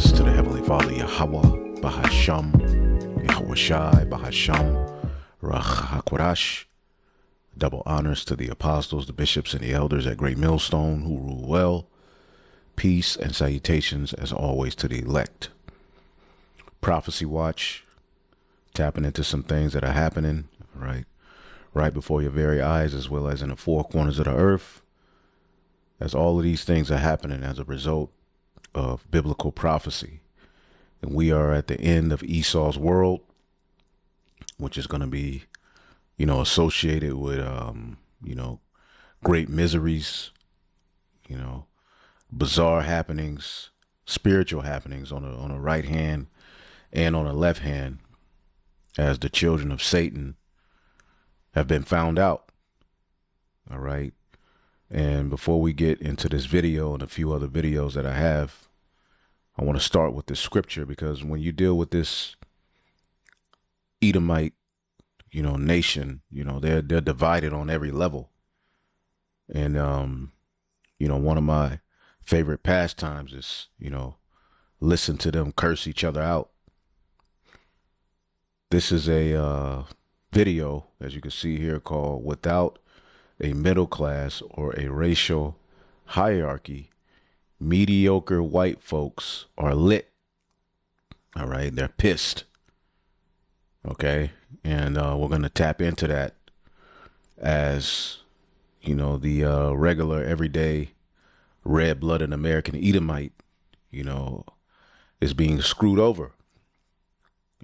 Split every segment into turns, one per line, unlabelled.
praises to the Heavenly Father, Yahweh, Bahasham, Yahweh Shai, Bahasham, Rach HaKodash. Double honors to the apostles, the bishops, and the elders at Great Millstone who rule well. Peace and salutations, as always, to the elect. Prophecy Watch, tapping into some things that are happening, right before your very eyes, as well as in the four corners of the earth. As all of these things are happening as a result of biblical prophecy. And we are at the end of Esau's world, which is going to be, associated with, great miseries, bizarre happenings, spiritual happenings on the right hand and on the left hand, as the children of Satan have been found out. All right. And before we get into this video and a few other videos that I have, I want to start with the scripture, because when you deal with this Edomite, nation, they're divided on every level. And, one of my favorite pastimes is, listen to them curse each other out. This is a video, as you can see here, called "Without a Middle Class or a Racial Hierarchy, Mediocre White Folks Are Lit." All right, they're pissed. Okay, and we're going to tap into that as, the regular, everyday, red-blooded American Edomite, is being screwed over.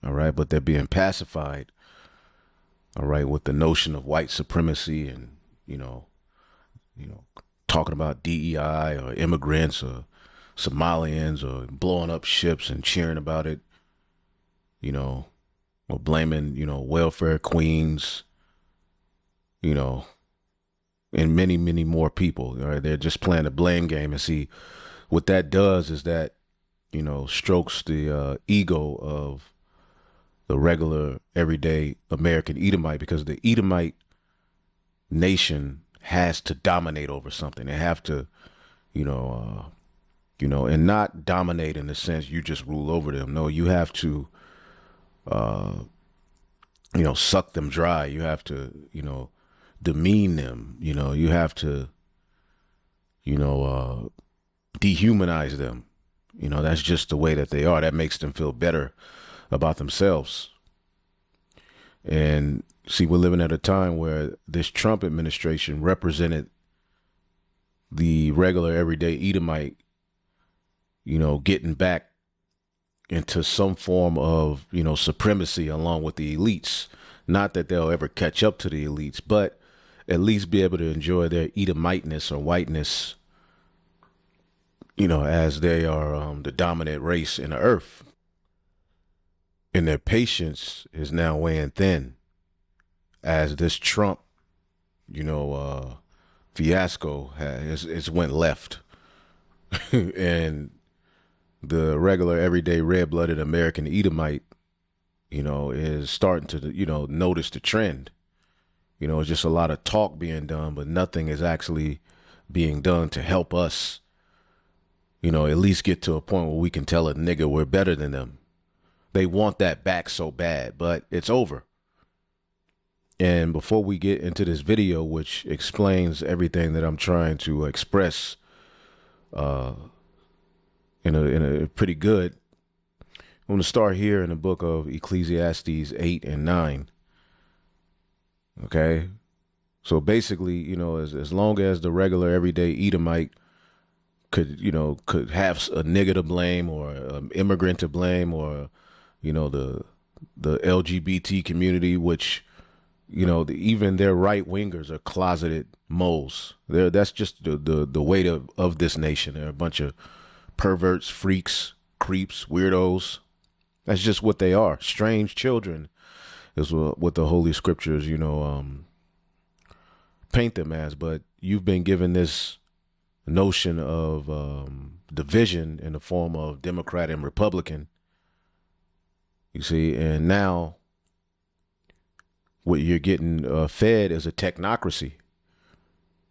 All right, but they're being pacified, all right, with the notion of white supremacy and, talking about DEI or immigrants or Somalians or blowing up ships and cheering about it, or blaming, welfare queens, and many, many more people. All right, they're just playing a blame game. And see, what that does is that, strokes the ego of the regular, everyday American Edomite, because the Edomite nation has to dominate over something. They have to, and not dominate in the sense you just rule over them. No, you have to, suck them dry. You have to, demean them. You have to, dehumanize them. That's just the way that they are. That makes them feel better about themselves. And see, we're living at a time where this Trump administration represented the regular, everyday Edomite, getting back into some form of, supremacy along with the elites. Not that they'll ever catch up to the elites, but at least be able to enjoy their Edomiteness or whiteness, as they are the dominant race in the earth. And their patience is now weighing thin as this Trump, fiasco has went left. And the regular, everyday, red-blooded American Edomite, is starting to, notice the trend. It's just a lot of talk being done, but nothing is actually being done to help us, at least get to a point where we can tell a nigga we're better than them. They want that back so bad, but it's over. And before we get into this video, which explains everything that I'm trying to express in a pretty good, I'm going to start here in the book of Ecclesiastes 8 and 9. Okay? So basically, as long as the regular everyday Edomite could have a nigga to blame or an immigrant to blame, or the LGBT community, which, even their right wingers are closeted moles. That's just the weight of this nation. They're a bunch of perverts, freaks, creeps, weirdos. That's just what they are. Strange children is what the Holy Scriptures, paint them as. But you've been given this notion of division in the form of Democrat and Republican. You see, and now what you're getting fed is a technocracy,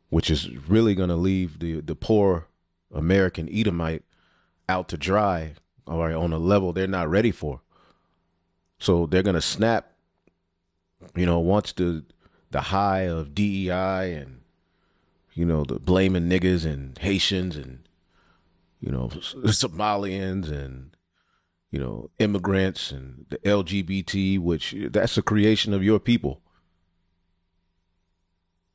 which is really going to leave the poor American Edomite out to dry all right, on a level they're not ready for. So they're going to snap, once the high of DEI and, the blaming niggas and Haitians and, Somalians and, immigrants and the LGBT, which that's a creation of your people.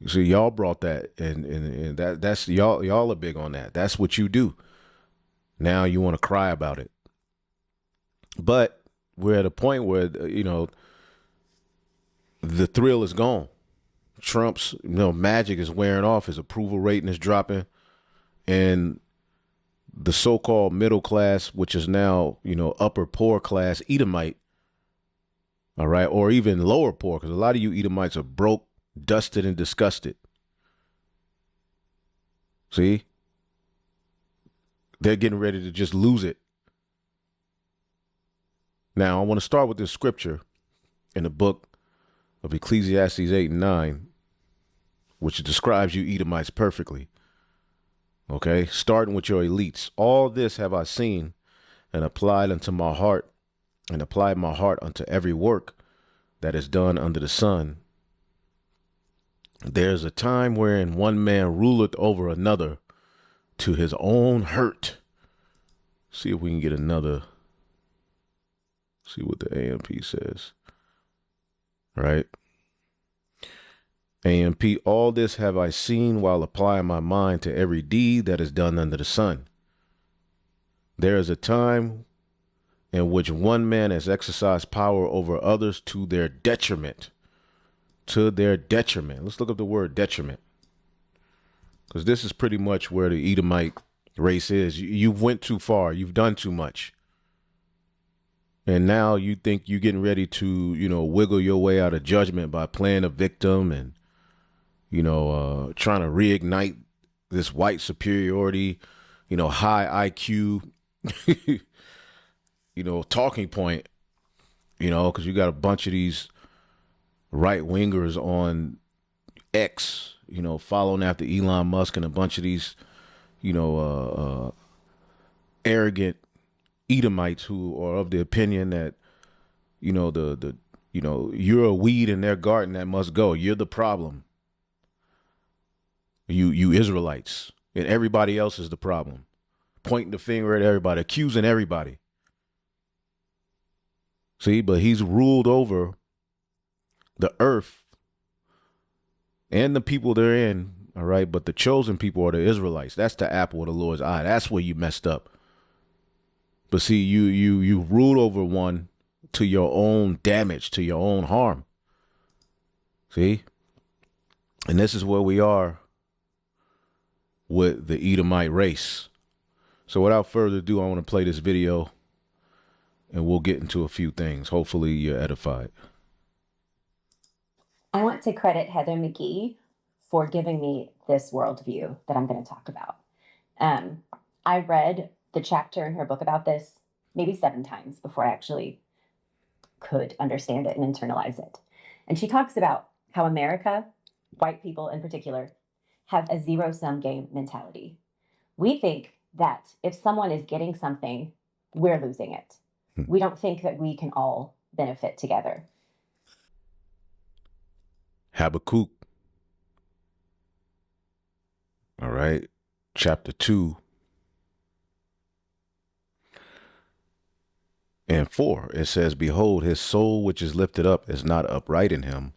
So y'all brought that, and that's y'all are big on that. That's what you do. Now you want to cry about it. But we're at a point where, the thrill is gone. Trump's, magic is wearing off. His approval rating is dropping. And the so-called middle class, which is now, upper poor class Edomite, all right, or even lower poor, because a lot of you Edomites are broke, dusted, and disgusted. See? They're getting ready to just lose it. Now, I want to start with this scripture in the book of Ecclesiastes 8 and 9, which describes you Edomites perfectly. Okay, starting with your elites. All this have I seen and applied unto my heart, and applied my heart unto every work that is done under the sun. There's a time wherein one man ruleth over another to his own hurt. See if we can get another. See what the AMP says. Right? AMP, all this have I seen while applying my mind to every deed that is done under the sun. There is a time in which one man has exercised power over others to their detriment. To their detriment. Let's look up the word detriment, because this is pretty much where the Edomite race is. You went too far. You've done too much. And now you think you're getting ready to, wiggle your way out of judgment by playing a victim and, trying to reignite this white superiority, high IQ, talking point, because you got a bunch of these right wingers on X, following after Elon Musk, and a bunch of these, arrogant Edomites who are of the opinion that, you're a weed in their garden that must go. You're the problem. You Israelites, and everybody else is the problem. Pointing the finger at everybody, accusing everybody. See, but he's ruled over the earth and the people they're in, all right? But the chosen people are the Israelites. That's the apple of the Lord's eye. That's where you messed up. But see, you ruled over one to your own damage, to your own harm. See? And this is where we are with the Edomite race. So without further ado, I want to play this video and we'll get into a few things. Hopefully you're edified.
I want to credit Heather McGee for giving me this worldview that I'm going to talk about. I read the chapter in her book about this maybe 7 times before I actually could understand it and internalize it. And she talks about how America, white people in particular, have a zero-sum game mentality. We think that if someone is getting something, we're losing it. We don't think that we can all benefit together.
Habakkuk. All right. Chapter 2 and 4. It says, behold, his soul which is lifted up is not upright in him,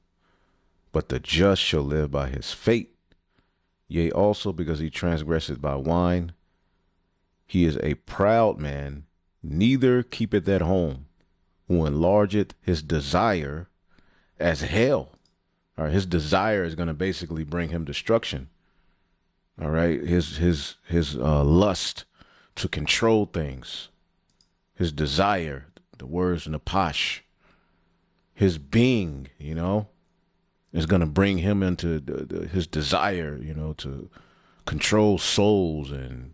but the just shall live by his fate. Yea, also because he transgresseth by wine. He is a proud man, neither keepeth at home, who enlargeth his desire as hell. All right, his desire is going to basically bring him destruction. All right, his lust to control things, his desire, the words napash, his being, is going to bring him into his desire, to control souls and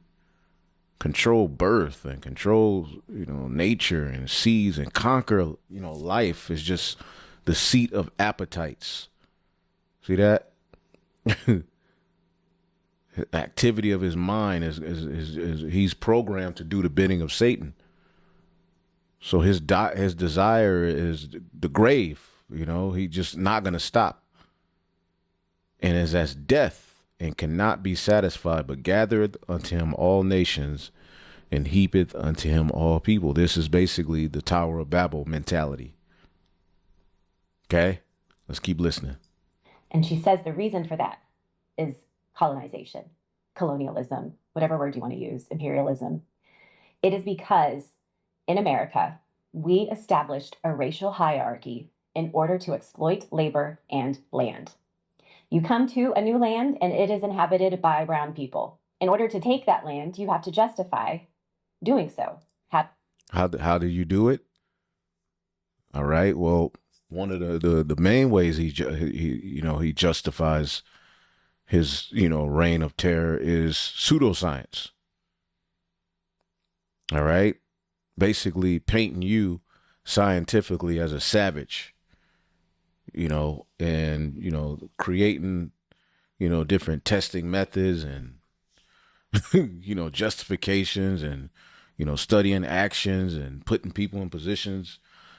control birth and control, nature and seas and conquer, life is just the seat of appetites. See that? Activity of his mind is he's programmed to do the bidding of Satan. So his desire is the grave. He just not gonna stop, and is as death, and cannot be satisfied, but gathereth unto him all nations, and heapeth unto him all people. This is basically the Tower of Babel mentality. Okay, let's keep listening.
And she says the reason for that is colonization, colonialism, whatever word you want to use, imperialism. It is because in America, we established a racial hierarchy in order to exploit labor and land. You come to a new land and it is inhabited by brown people. In order to take that land, you have to justify doing so.
How do you do it? All right. Well, one of the main ways he justifies his reign of terror is pseudoscience. All right, basically painting you scientifically as a savage, and creating different testing methods and justifications and studying actions and putting people in positions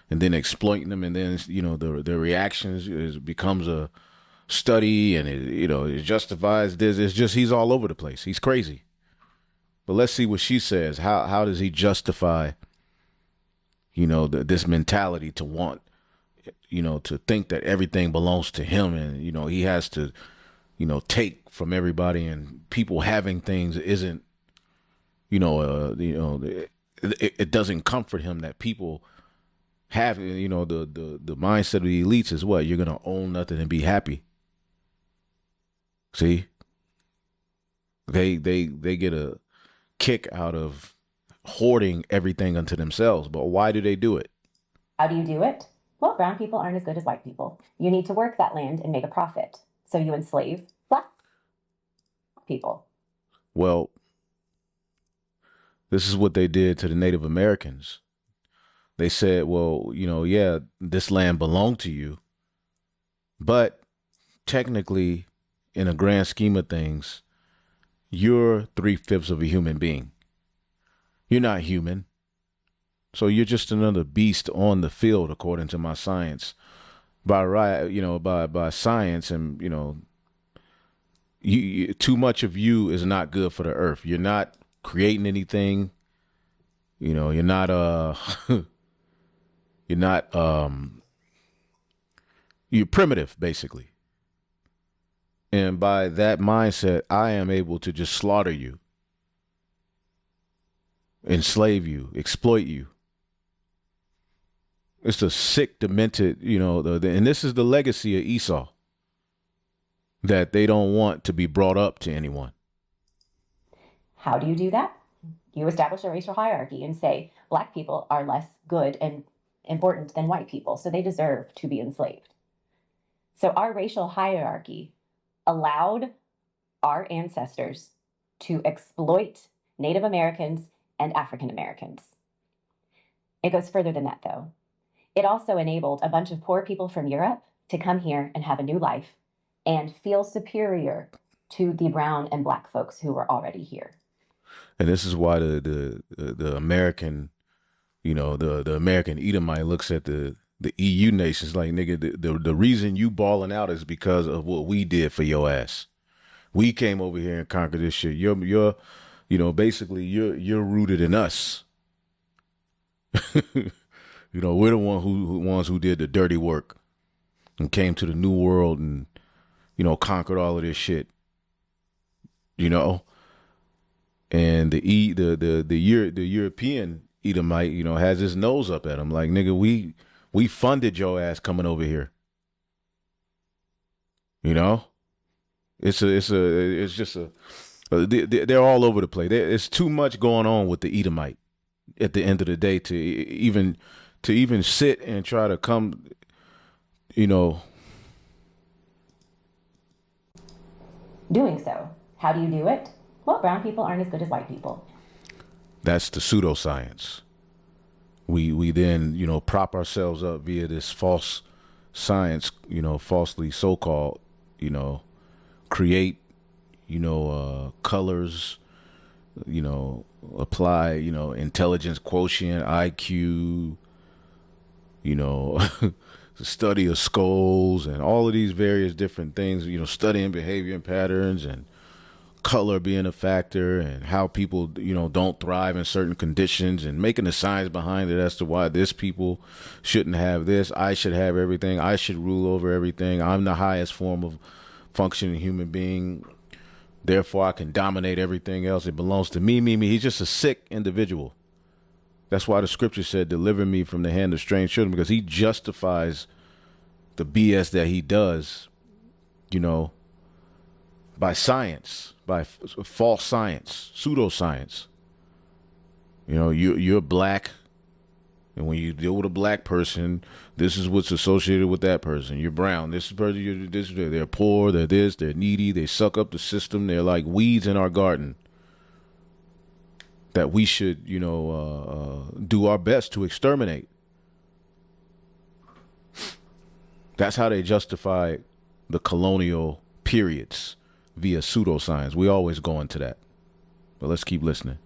and then exploiting them, and then the reactions becomes a study, and it justifies this. It's just he's all over the place. He's crazy. But let's see what she says. How does he justify this mentality to want to think that everything belongs to him, and he has to take from everybody, and people having things isn't it doesn't comfort him that people have the mindset of the elites is what you're gonna own nothing and be happy. See, they get a kick out of hoarding everything unto themselves. But why do they do it?
How do you do it? Well, brown people aren't as good as white people. You need to work that land and make a profit. So you enslave black people.
Well, this is what they did to the Native Americans. They said, well, yeah, this land belonged to you, but technically, in a grand scheme of things, you're 3/5 of a human being. You're not human. So you're just another beast on the field, according to my science. By science, and too much of you is not good for the earth. You're not creating anything. You're not you're primitive, basically. And by that mindset, I am able to just slaughter you, enslave you, exploit you. It's a sick, demented, and this is the legacy of Esau, that they don't want to be brought up to anyone.
How do you do that? You establish a racial hierarchy and say black people are less good and important than white people, so they deserve to be enslaved. So our racial hierarchy allowed our ancestors to exploit Native Americans and African Americans. It goes further than that, though. It also enabled a bunch of poor people from Europe to come here and have a new life and feel superior to the brown and black folks who were already here.
And this is why the American, the American Edomite looks at the EU nations like, nigga, the reason you balling out is because of what we did for your ass. We came over here and conquered this shit. You're basically you're rooted in us. We're the ones who did the dirty work and came to the new world and conquered all of this shit. And the European Edomite, has his nose up at him like, nigga, we funded your ass coming over here. It's just they're all over the place. It's too much going on with the Edomite at the end of the day to even sit and try to come,
Doing so. How do you do it? Well, brown people aren't as good as white people.
That's the pseudoscience. We then, prop ourselves up via this false science, falsely so-called, create, colors, you know, apply, you know, intelligence quotient, IQ, you know, study of skulls and all of these various different things, you know, studying behavior and patterns and color being a factor and how people, you know, don't thrive in certain conditions and making the science behind it as to why this people shouldn't have this. I should have everything. I should rule over everything. I'm the highest form of functioning human being. Therefore, I can dominate everything else. It belongs to me, me, me. He's just a sick individual. That's why the scripture said, deliver me from the hand of strange children, because he justifies the BS that he does, you know, by science, by false science, pseudoscience. You know, you're black, and when you deal with a black person, this is what's associated with that person. You're brown. This person, they're poor. They're this. They're needy. They suck up the system. They're like weeds in our garden that we should, you know, do our best to exterminate. That's how they justify the colonial periods, via pseudoscience. We always go into that. But let's keep listening.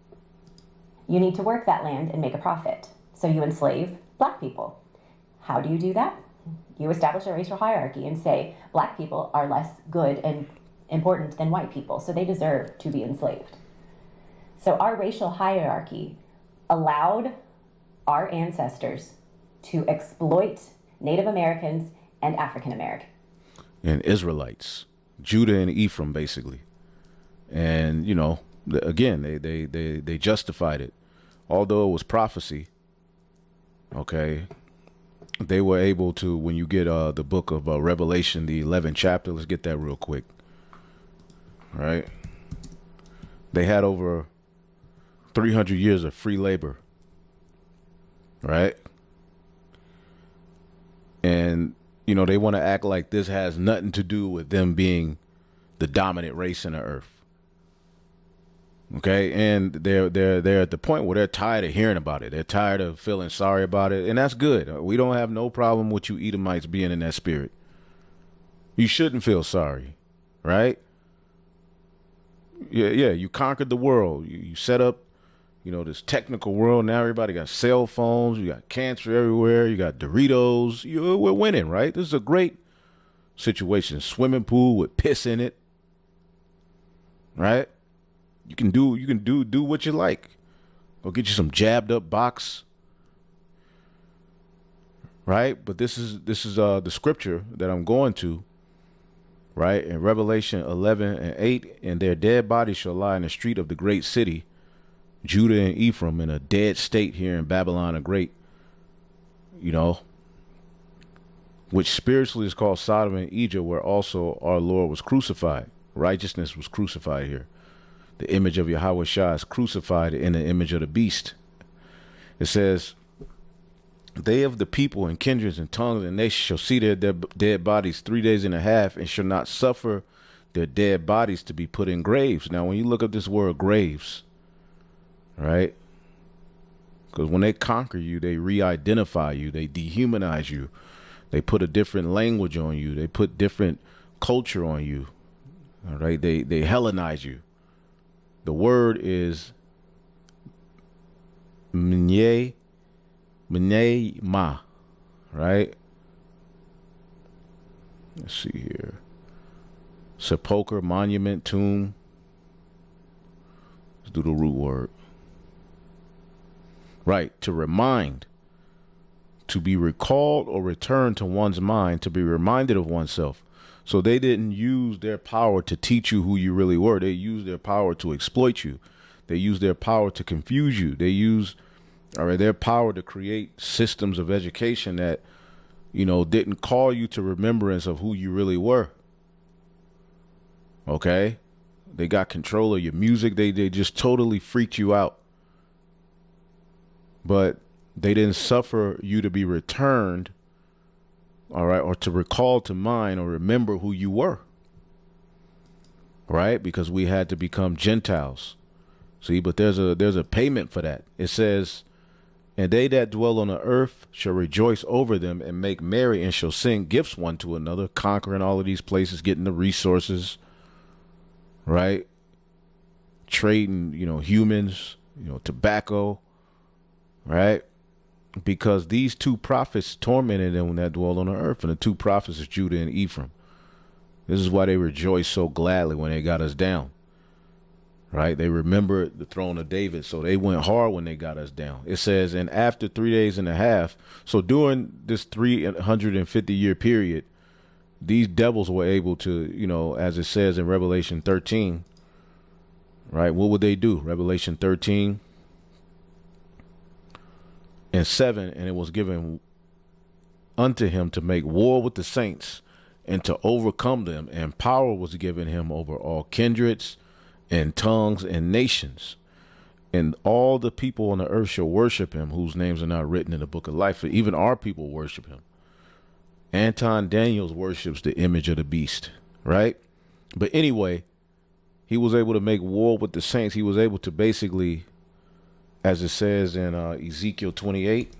You need to work that land and make a profit. So you enslave black people. How do you do that? You establish a racial hierarchy and say black people are less good and important than white people, so they deserve to be enslaved. So our racial hierarchy allowed our ancestors to exploit Native Americans and African Americans.
And Israelites. Judah and Ephraim, basically. And, you know, again, they justified it. Although it was prophecy, okay, they were able to, when you get the book of Revelation, the 11th chapter, let's get that real quick. All right. They had over 300 years of free labor, right? And, you know, they want to act like this has nothing to do with them being the dominant race in the earth. Okay, and they're at the point where they're tired of hearing about it. They're tired of feeling sorry about it, and that's good. We don't have no problem with you Edomites being in that spirit. You shouldn't feel sorry, right? Yeah. You conquered the world. You set up, you know, this technical world. Now everybody got cell phones. You got cancer everywhere. You got Doritos. We're winning, right? This is a great situation. Swimming pool with piss in it, right? You can do what you like. Go get you some jabbed up box, right? But this is the scripture that I'm going to, right? In Revelation 11:8, and their dead bodies shall lie in the street of the great city, Judah and Ephraim, in a dead state here in Babylon the Great, you know, which spiritually is called Sodom and Egypt, where also our Lord was crucified. Righteousness was crucified here. The image of Yahweh Shah is crucified in the image of the beast. It says, they of the people and kindreds and tongues and nations shall see their dead bodies 3 days and a half, and shall not suffer their dead bodies to be put in graves. Now, when you look up this word graves, right? Because when they conquer you, they re-identify you. They dehumanize you. They put a different language on you. They put different culture on you. All right? They Hellenize you. The word is Mnye Ma, right? Let's see here. Sepulcher, monument, tomb. Let's do the root word. Right, to remind, to be recalled or returned to one's mind, to be reminded of oneself. So they didn't use their power to teach you who you really were. They used their power to exploit you. They used their power to confuse you. They used their power to create systems of education that, you know, didn't call you to remembrance of who you really were. Okay? They got control of your music. They just totally freaked you out. But they didn't suffer you to be returned, all right, or to recall to mind or remember who you were, right? Because we had to become Gentiles. See, but there's a payment for that. It says, and they that dwell on the earth shall rejoice over them and make merry, and shall sing gifts one to another, conquering all of these places, getting the resources, right? trading, humans, tobacco, right? Because these two prophets tormented them that dwell on the earth. And the two prophets is Judah and Ephraim. This is why they rejoiced so gladly when they got us down. Right? They remembered the throne of David. So they went hard when they got us down. It says, and after 3 days and a half, so during this 350-year period, these devils were able to, as it says in Revelation 13, right? What would they do? Revelation 13 and 7, and it was given unto him to make war with the saints and to overcome them, and power was given him over all kindreds and tongues and nations, and all the people on the earth shall worship him, whose names are not written in the book of life. For even our people worship him. Anton Daniels worships the image of the beast, right? But anyway, he was able to make war with the saints. He was able to basically, as it says in Ezekiel 28,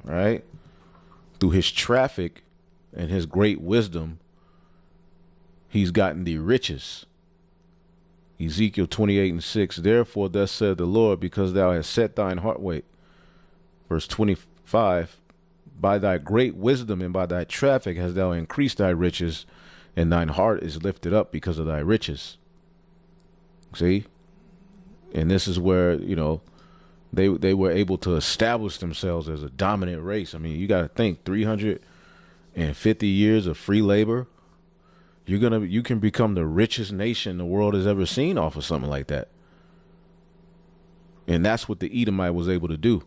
right? Through his traffic and his great wisdom, he's gotten the riches. Ezekiel 28 and 6, therefore thus said the Lord, because thou hast set thine heart, wait, verse 25, by thy great wisdom and by thy traffic hast thou increased thy riches, and thine heart is lifted up because of thy riches. See? And this is where, they were able to establish themselves as a dominant race. I mean, you got to think 350 years of free labor. You can become the richest nation the world has ever seen off of something like that. And that's what the Edomite was able to do.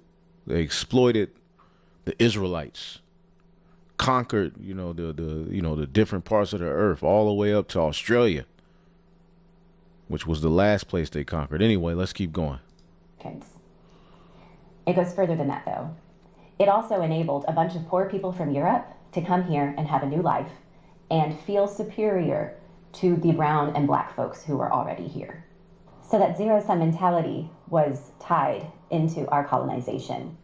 They exploited the Israelites, conquered, the different parts of the earth, all the way up to Australia, which was the last place they conquered. Anyway, let's keep going.
Okay. It goes further than that, though. It also enabled a bunch of poor people from Europe to come here and have a new life and feel superior to the brown and black folks who were already here. So that zero-sum mentality was tied into our colonization.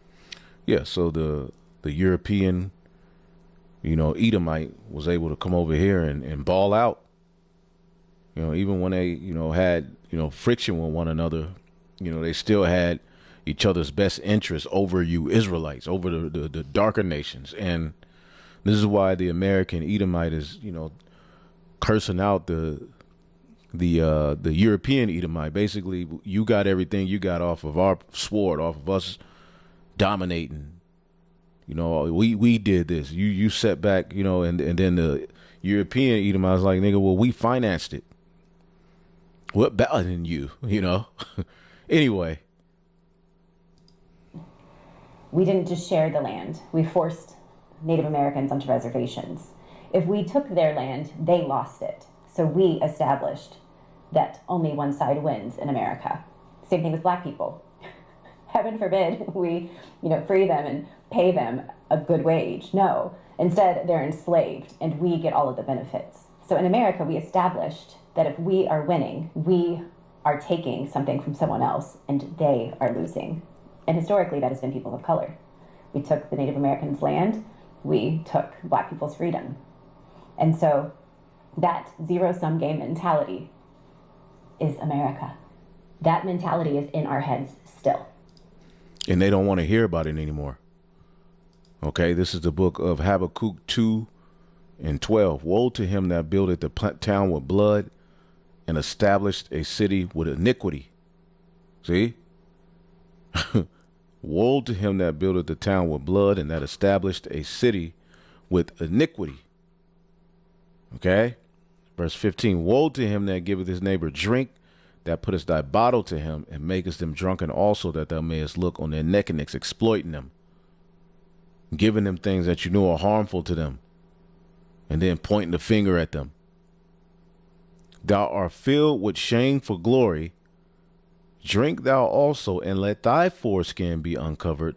Yeah, so the European,
Edomite was able to come over here and ball out. Even when they, had, friction with one another, they still had each other's best interests over you Israelites, over the darker nations. And this is why the American Edomite is, cursing out the European Edomite. Basically, you got everything you got off of our sword, off of us dominating. We did this. You set back, and then the European Edomite was like, nigga, well, we financed it. What better than you, Anyway.
We didn't just share the land. We forced Native Americans onto reservations. If we took their land, they lost it. So we established that only one side wins in America. Same thing with black people. Heaven forbid we, free them and pay them a good wage. No, instead they're enslaved and we get all of the benefits. So in America, we established that if we are winning, we are taking something from someone else and they are losing. And historically, that has been people of color. We took the Native Americans' land. We took black people's freedom. And so that zero-sum game mentality is America. That mentality is in our heads still.
And they don't want to hear about it anymore. Okay, this is the book of Habakkuk 2 and 12. Woe to him that buildeth the town with blood and established a city with iniquity. See? Woe to him that buildeth the town with blood and that established a city with iniquity. Okay? Verse 15. Woe to him that giveth his neighbor drink, that puttest thy bottle to him, and makest them drunken also, that thou mayest look on their nakedness, exploiting them, giving them things that you know are harmful to them, and then pointing the finger at them. Thou art filled with shame for glory. Drink thou also, and let thy foreskin be uncovered.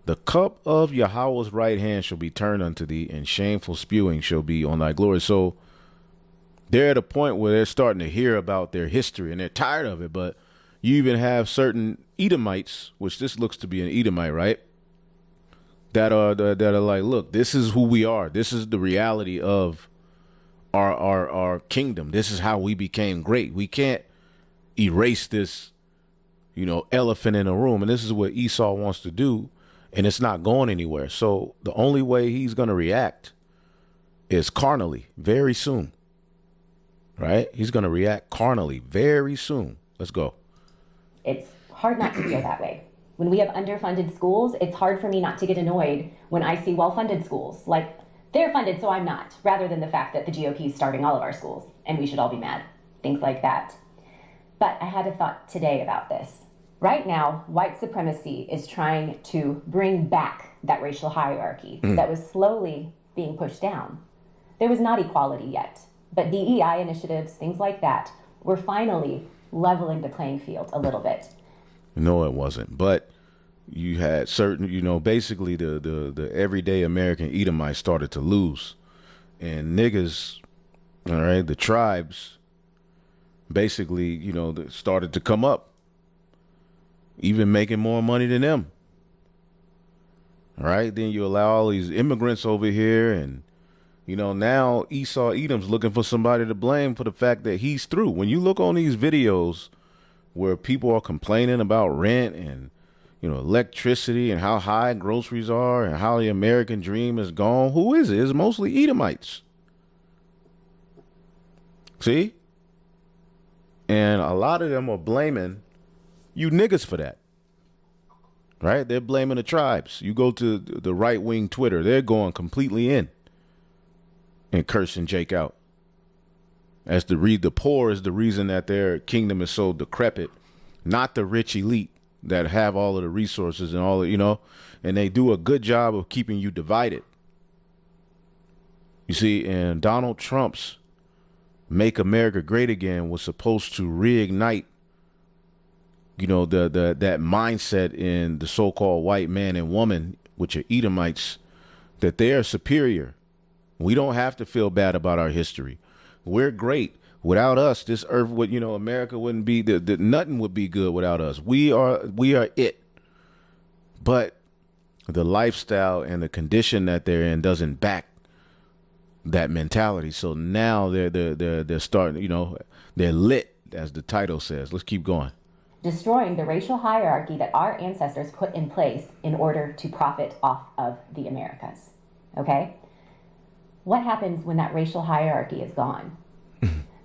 The cup of Yahweh's right hand shall be turned unto thee, and shameful spewing shall be on thy glory. So they're at a point where they're starting to hear about their history, and they're tired of it. But you even have certain Edomites, which this looks to be an Edomite, right? That are like, look, this is who we are. This is the reality of our kingdom. This is how we became great. We can't erase this, elephant in the room. And this is what Esau wants to do. And it's not going anywhere. So the only way he's going to react is carnally very soon. Right? He's going to react carnally very soon. Let's go.
It's hard not to feel that way. When we have underfunded schools, it's hard for me not to get annoyed when I see well-funded schools. Like, they're funded, so I'm not, rather than the fact that the GOP is starting all of our schools, and we should all be mad. Things like that. But I had a thought today about this. Right now, white supremacy is trying to bring back that racial hierarchy that was slowly being pushed down. There was not equality yet, but DEI initiatives, things like that, were finally leveling the playing field a little bit.
No, it wasn't. But you had certain, basically the everyday American Edomites started to lose. And niggas, all right, the tribes, basically, started to come up, even making more money than them. All right, then you allow all these immigrants over here, and now Esau Edom's looking for somebody to blame for the fact that he's through. When you look on these videos where people are complaining about rent and electricity and how high groceries are and how the American dream is gone, who is it? It's mostly Edomites. See? And a lot of them are blaming you niggas for that. Right? They're blaming the tribes. You go to the right-wing Twitter, they're going completely in and cursing Jake out. As the poor is the reason that their kingdom is so decrepit, not the rich elite that have all of the resources and all of, and they do a good job of keeping you divided. You see, and Donald Trump's Make America Great Again was supposed to reignite, that mindset in the so-called white man and woman, which are Edomites, that they are superior. We don't have to feel bad about our history. We're great. Without us, this earth would, America wouldn't be, nothing would be good without us. We are it. But the lifestyle and the condition that they're in doesn't back that mentality. So now they're starting, they're lit, as the title says. Let's keep going.
Destroying the racial hierarchy that our ancestors put in place in order to profit off of the Americas. Okay? What happens when that racial hierarchy is gone?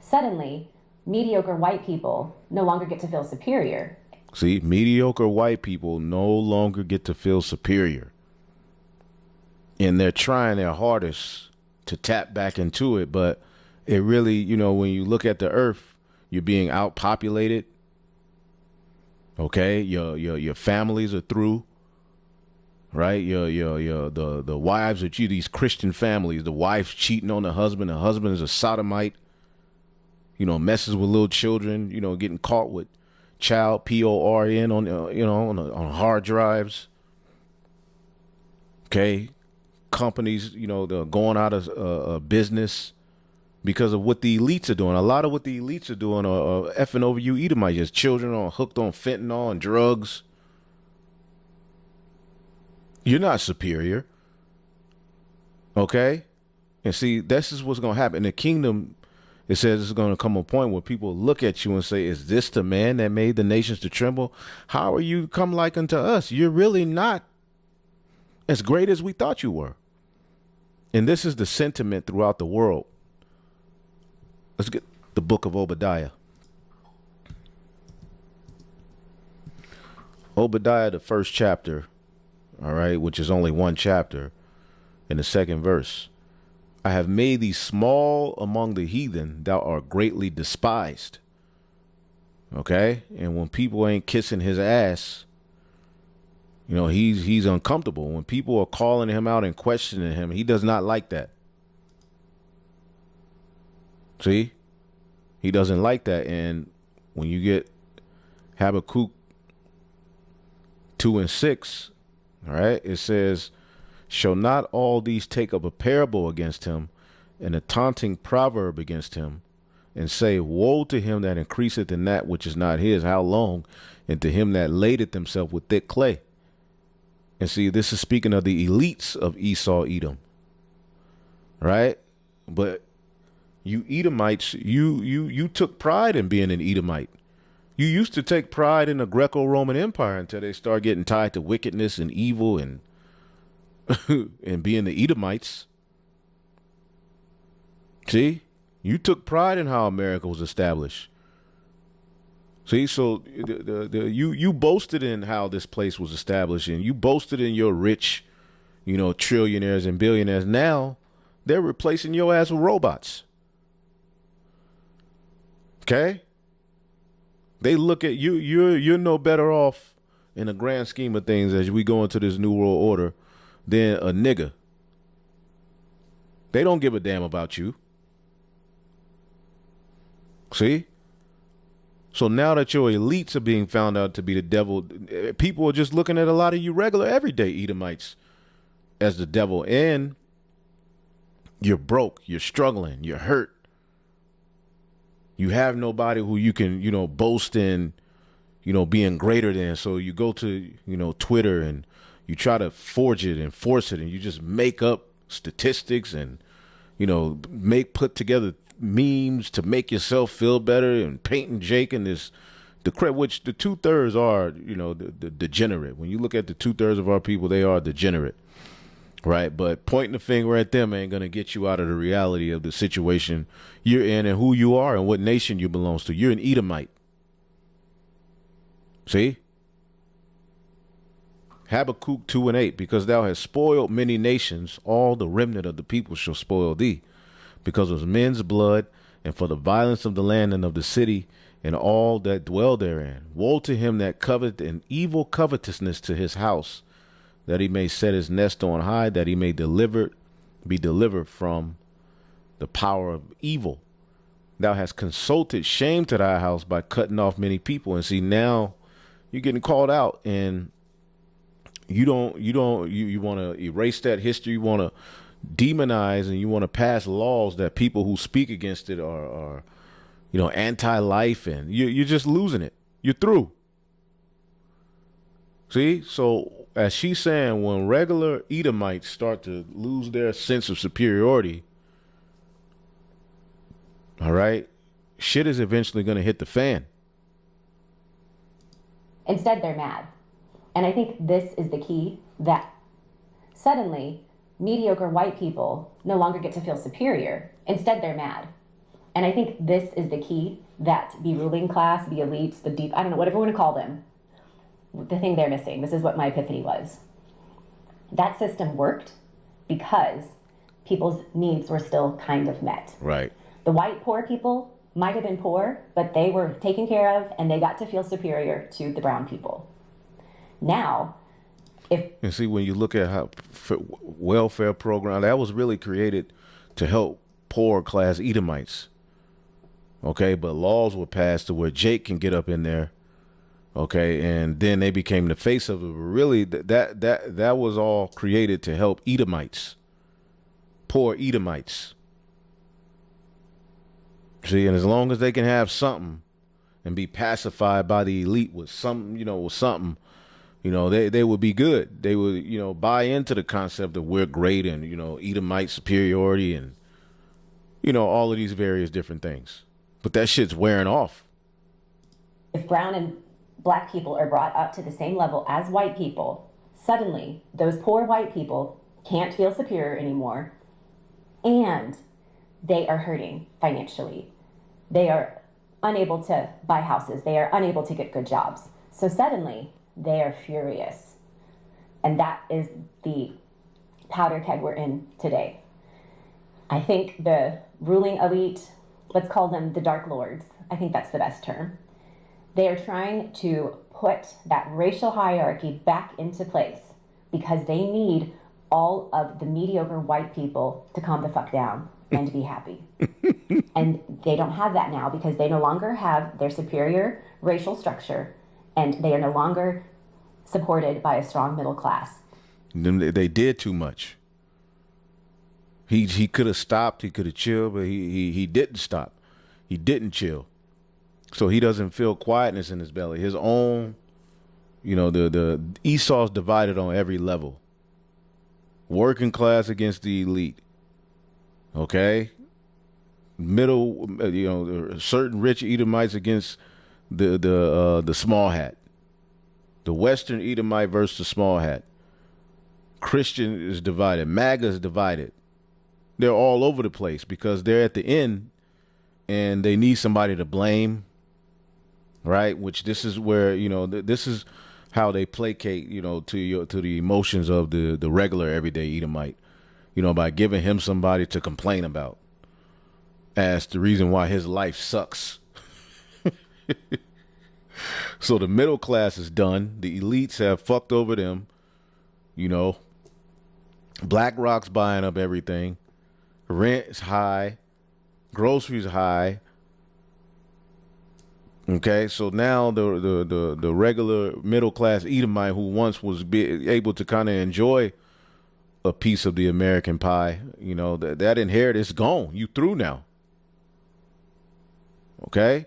Suddenly, mediocre white people no longer get to feel superior.
See, mediocre white people no longer get to feel superior. And they're trying their hardest to tap back into it. But it really, when you look at the earth, you're being outpopulated. Okay, your families are through. Right, the wives of these Christian families, the wife's cheating on the husband is a sodomite, messes with little children, getting caught with child porn on hard drives. Okay, companies, they're going out of business because of what the elites are doing. A lot of what the elites are doing are effing over you Edomites. Just children are hooked on fentanyl and drugs. You're not superior. Okay? And see, this is what's going to happen. In the kingdom, it says it's going to come a point where people look at you and say, is this the man that made the nations to tremble? How are you come like unto us? You're really not as great as we thought you were. And this is the sentiment throughout the world. Let's get the book of Obadiah. Obadiah, the first chapter. All right, which is only one chapter, in the second verse. I have made thee small among the heathen, thou art greatly despised. Okay, and when people ain't kissing his ass, he's uncomfortable. When people are calling him out and questioning him, he does not like that. See, he doesn't like that. And when you get Habakkuk 2:6. All right. It says, shall not all these take up a parable against him and a taunting proverb against him and say, woe to him that increaseth in that which is not his, how long? And to him that ladeth himself with thick clay. And see, this is speaking of the elites of Esau, Edom. Right. But you Edomites, you took pride in being an Edomite. You used to take pride in the Greco-Roman Empire until they start getting tied to wickedness and evil and and being the Edomites. See, you took pride in how America was established. See, so you boasted in how this place was established, and you boasted in your rich, trillionaires and billionaires. Now they're replacing your ass with robots. Okay? They look at you. You're no better off in the grand scheme of things as we go into this new world order than a nigga. They don't give a damn about you. See? So now that your elites are being found out to be the devil, people are just looking at a lot of you regular, everyday Edomites as the devil. And you're broke, you're struggling, you're hurt. You have nobody who you can, boast in, being greater than. So you go to, Twitter and you try to forge it and force it, and you just make up statistics and, put together memes to make yourself feel better and painting Jake in which the 2/3 are, the degenerate. When you look at the 2/3 of our people, they are degenerate, right? But pointing the finger at them ain't going to get you out of the reality of the situation you're in and who you are and what nation you belong to. You're an Edomite. See? Habakkuk 2:8, because thou hast spoiled many nations, all the remnant of the people shall spoil thee, because of men's blood, and for the violence of the land and of the city, and all that dwell therein. Woe to him that coveteth an evil covetousness to his house, that he may set his nest on high, that he may be delivered from the power of evil. Thou hast consulted shame to thy house by cutting off many people. And see, now you're getting called out, and you want to erase that history. You want to demonize, and you want to pass laws that people who speak against it are anti-life, and you're just losing it. You're through. See, so as she's saying, when regular Edomites start to lose their sense of superiority, all right, shit is eventually going to hit the fan.
Instead, they're mad. And I think this is the key, that suddenly mediocre white people no longer get to feel superior. Instead, they're mad. And I think this is the key, that the ruling class, the elites, the deep, I don't know, whatever you want to call them, the thing they're missing. This is what my epiphany was. That system worked because people's needs were still kind of met.
Right.
The white poor people might have been poor, but they were taken care of, and they got to feel superior to the brown people. Now, and
see, when you look at how welfare program, that was really created to help poor class Edomites. Okay, but laws were passed to where Jake can get up in there. Okay, and then they became the face of it. Really, that was all created to help Edomites, poor Edomites. See, and as long as they can have something and be pacified by the elite with something, they would be good. They would, buy into the concept that we're great and, Edomite superiority and, all of these various different things. But that shit's wearing off.
If brown and black people are brought up to the same level as white people, suddenly those poor white people can't feel superior anymore, and they are hurting financially. They are unable to buy houses. They are unable to get good jobs. So suddenly they are furious. And that is the powder keg we're in today. I think the ruling elite, let's call them the Dark Lords, I think that's the best term. They are trying to put that racial hierarchy back into place because they need all of the mediocre white people to calm the fuck down and be happy. And they don't have that now because they no longer have their superior racial structure, and they are no longer supported by a strong middle class.
They did too much. He could have stopped, he could have chilled, but he didn't stop. He didn't chill. So he doesn't feel quietness in his belly. His own, the Esau's divided on every level. Working class against the elite. Okay? Middle, certain rich Edomites against the small hat. The Western Edomite versus the small hat. Christian is divided. MAGA is divided. They're all over the place because they're at the end and they need somebody to blame, right? Which this is where, this is how they placate, to the emotions of the regular everyday Edomite, by giving him somebody to complain about as the reason why his life sucks. So the middle class is done. The elites have fucked over them. BlackRock's buying up everything. Rent's high. Groceries high. Okay, so now the regular middle class Edomite who once was able to kind of enjoy a piece of the American pie, that inheritance is gone. You through now. Okay?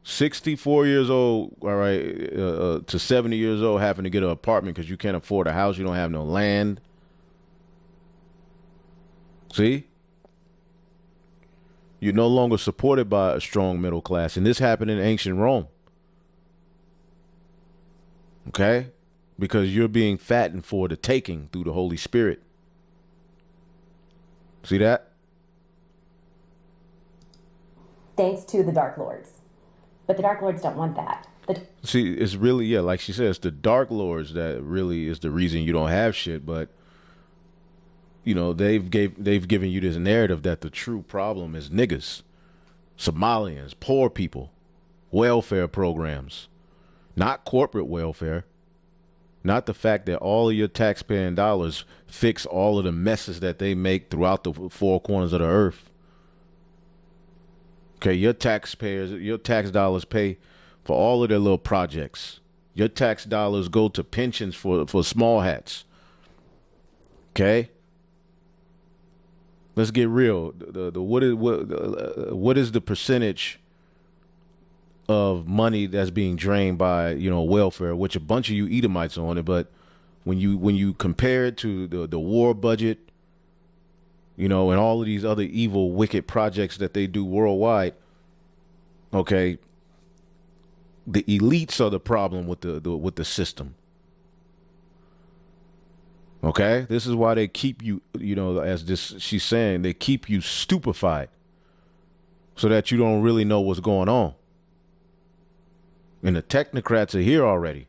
64 years old, all right, to 70 years old, having to get an apartment because you can't afford a house, you don't have no land. See? You're no longer supported by a strong middle class, and this happened in ancient Rome. Okay? Because you're being fattened for the taking through the Holy Spirit. See that?
Thanks to the Dark Lords. But the Dark Lords don't want that.
See, it's really, like she says, the Dark Lords that really is the reason you don't have shit. But, they've given you this narrative that the true problem is niggas, Somalians, poor people, welfare programs, not corporate welfare, not the fact that all of your taxpaying dollars fix all of the messes that they make throughout the four corners of the earth. Okay, your tax dollars pay for all of their little projects. Your tax dollars go to pensions for small hats. Okay? Let's get real. What is the percentage of money that's being drained by, welfare, which a bunch of you Edomites are on it, but when you compare it to the war budget, and all of these other evil, wicked projects that they do worldwide, okay, the elites are the problem with the system. Okay, this is why they keep you, she's saying, they keep you stupefied so that you don't really know what's going on. And the technocrats are here already.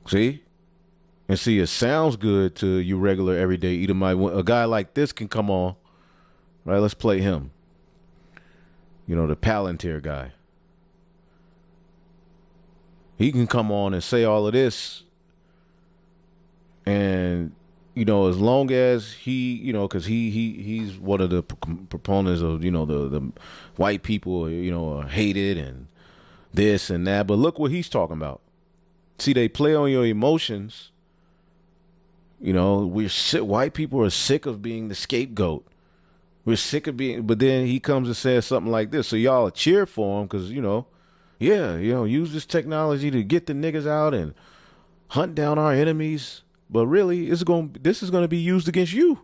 See? And see, it sounds good to you regular everyday Edomite. A guy like this can come on, right? Let's play him. The Palantir guy. He can come on and say all of this. And, as long as he, because he's one of the proponents of, the white people, are hated and this and that. But look what he's talking about. See, they play on your emotions. We're sick. White people are sick of being the scapegoat. We're sick of being, but then he comes and says something like this. So y'all cheer for him because, use this technology to get the niggas out and hunt down our enemies. But really, this is going to be used against you.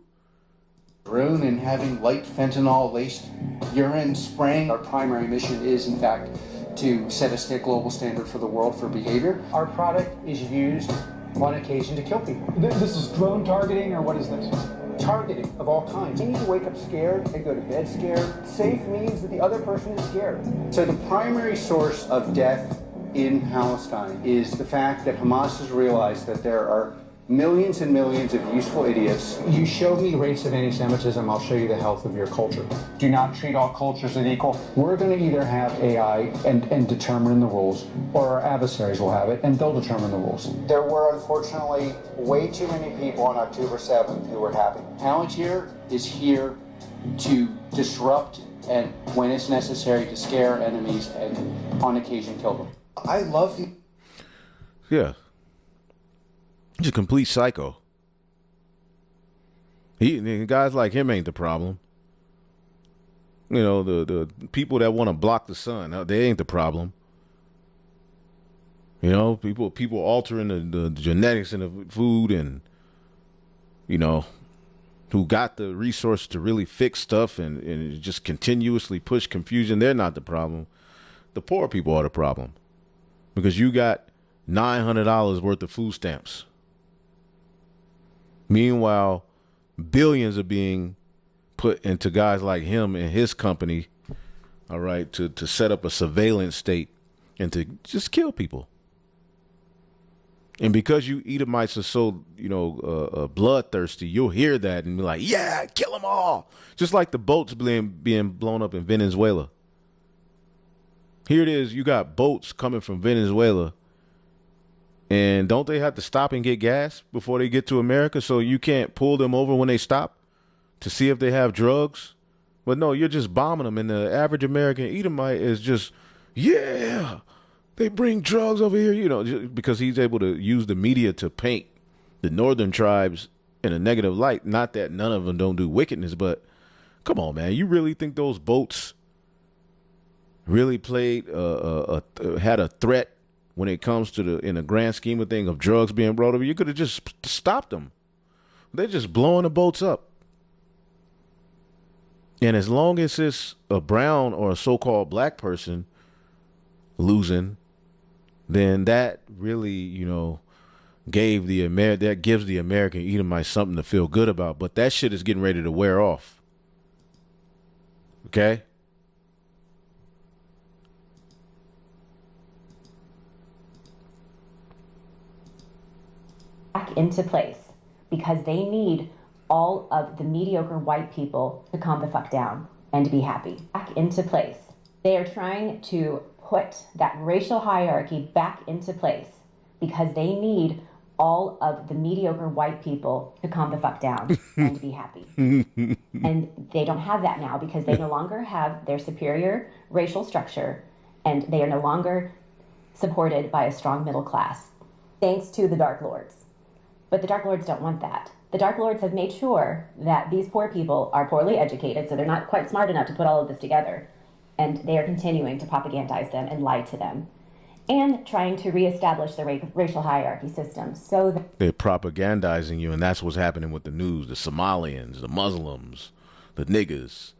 Rune and having light fentanyl-laced urine spraying.
Our primary mission is, in fact, to set a global standard for the world for behavior. Our product is used on occasion to kill people.
This is drone targeting, or what is this?
Targeting of all kinds. You need to wake up scared and go to bed scared. Safe means that the other person is scared. So the primary source of death in Palestine is the fact that Hamas has realized that there are millions and millions of useful idiots.
You show me rates of anti-Semitism, I'll show you the health of your culture. Do not treat all cultures as equal.
We're going to either have AI and determine the rules, or our adversaries will have it and they'll determine the rules. There were, unfortunately, way too many people on October 7th who were happy. Palantir is here to disrupt and, when it's necessary, to scare enemies and, on occasion, kill them. I love you.
Yeah. He's a complete psycho. Guys like him ain't the problem. The people that want to block the sun, they ain't the problem. People altering the genetics in the food and, who got the resources to really fix stuff and just continuously push confusion, they're not the problem. The poor people are the problem, because you got $900 worth of food stamps. Meanwhile, billions are being put into guys like him and his company, all right, to set up a surveillance state and to just kill people. And because you Edomites are so, bloodthirsty, you'll hear that and be like, yeah, kill them all. Just like the boats being blown up in Venezuela. Here it is. You got boats coming from Venezuela. And don't they have to stop and get gas before they get to America? So you can't pull them over when they stop to see if they have drugs. But no, you're just bombing them. And the average American Edomite is just, yeah, they bring drugs over here, because he's able to use the media to paint the northern tribes in a negative light. Not that none of them don't do wickedness, but come on, man. You really think those boats really played, had a threat when it comes to in the grand scheme of things of drugs being brought over? You could have just stopped them. They're just blowing the boats up. And as long as it's a brown or a so-called black person losing, then that really, that gives the American Edomite something to feel good about. But that shit is getting ready to wear off. Okay?
Back into place because they need all of the mediocre white people to calm the fuck down and to be happy. Back into place. They are trying to put that racial hierarchy back into place because they need all of the mediocre white people to calm the fuck down and to be happy. And they don't have that now because they no longer have their superior racial structure and they are no longer supported by a strong middle class, thanks to the Dark Lords. But the Dark Lords don't want that. The Dark Lords have made sure that these poor people are poorly educated, so they're not quite smart enough to put all of this together. And they are continuing to propagandize them and lie to them. And trying to reestablish the racial hierarchy system so that
they're propagandizing you, and that's what's happening with the news. The Somalians, the Muslims, the niggas,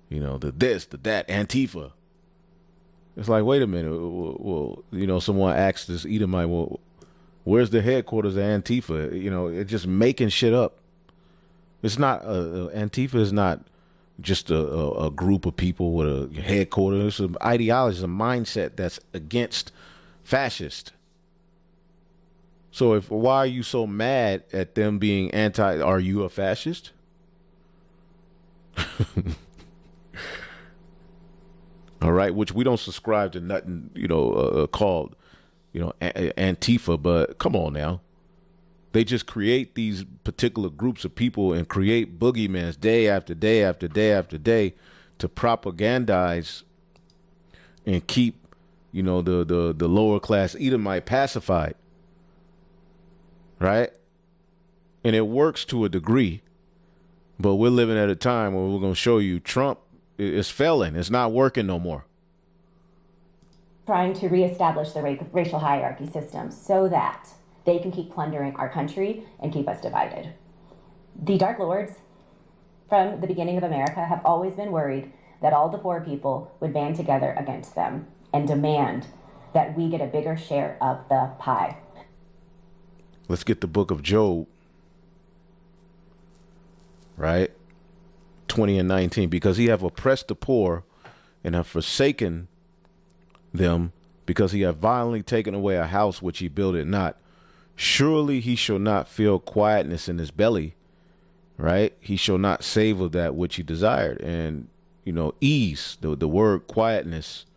the this, the that, Antifa. It's like, wait a minute. Well, someone asked this Edomite, well, where's the headquarters of Antifa? It's just making shit up. It's not, Antifa is not just a group of people with a headquarters. It's an ideology, it's a mindset that's against fascist. So why are you so mad at them being are you a fascist? All right, which we don't subscribe to nothing, called, Antifa, but come on now. They just create these particular groups of people and create boogeymans day after day after day after day to propagandize and keep, the lower class Edomite pacified. Right? And it works to a degree, but we're living at a time where we're going to show you Trump is failing. It's not working no more.
trying to reestablish the racial hierarchy system so that they can keep plundering our country and keep us divided. The Dark Lords, from the beginning of America, have always been worried that all the poor people would band together against them and demand that we get a bigger share of the pie.
Let's get the book of Job, right? 20 and 19. Because he have oppressed the poor and have forsaken them, because he have violently taken away a house which he builded not. Surely he shall not feel quietness in his belly, right? He shall not save of that which he desired. And, ease, the word quietness,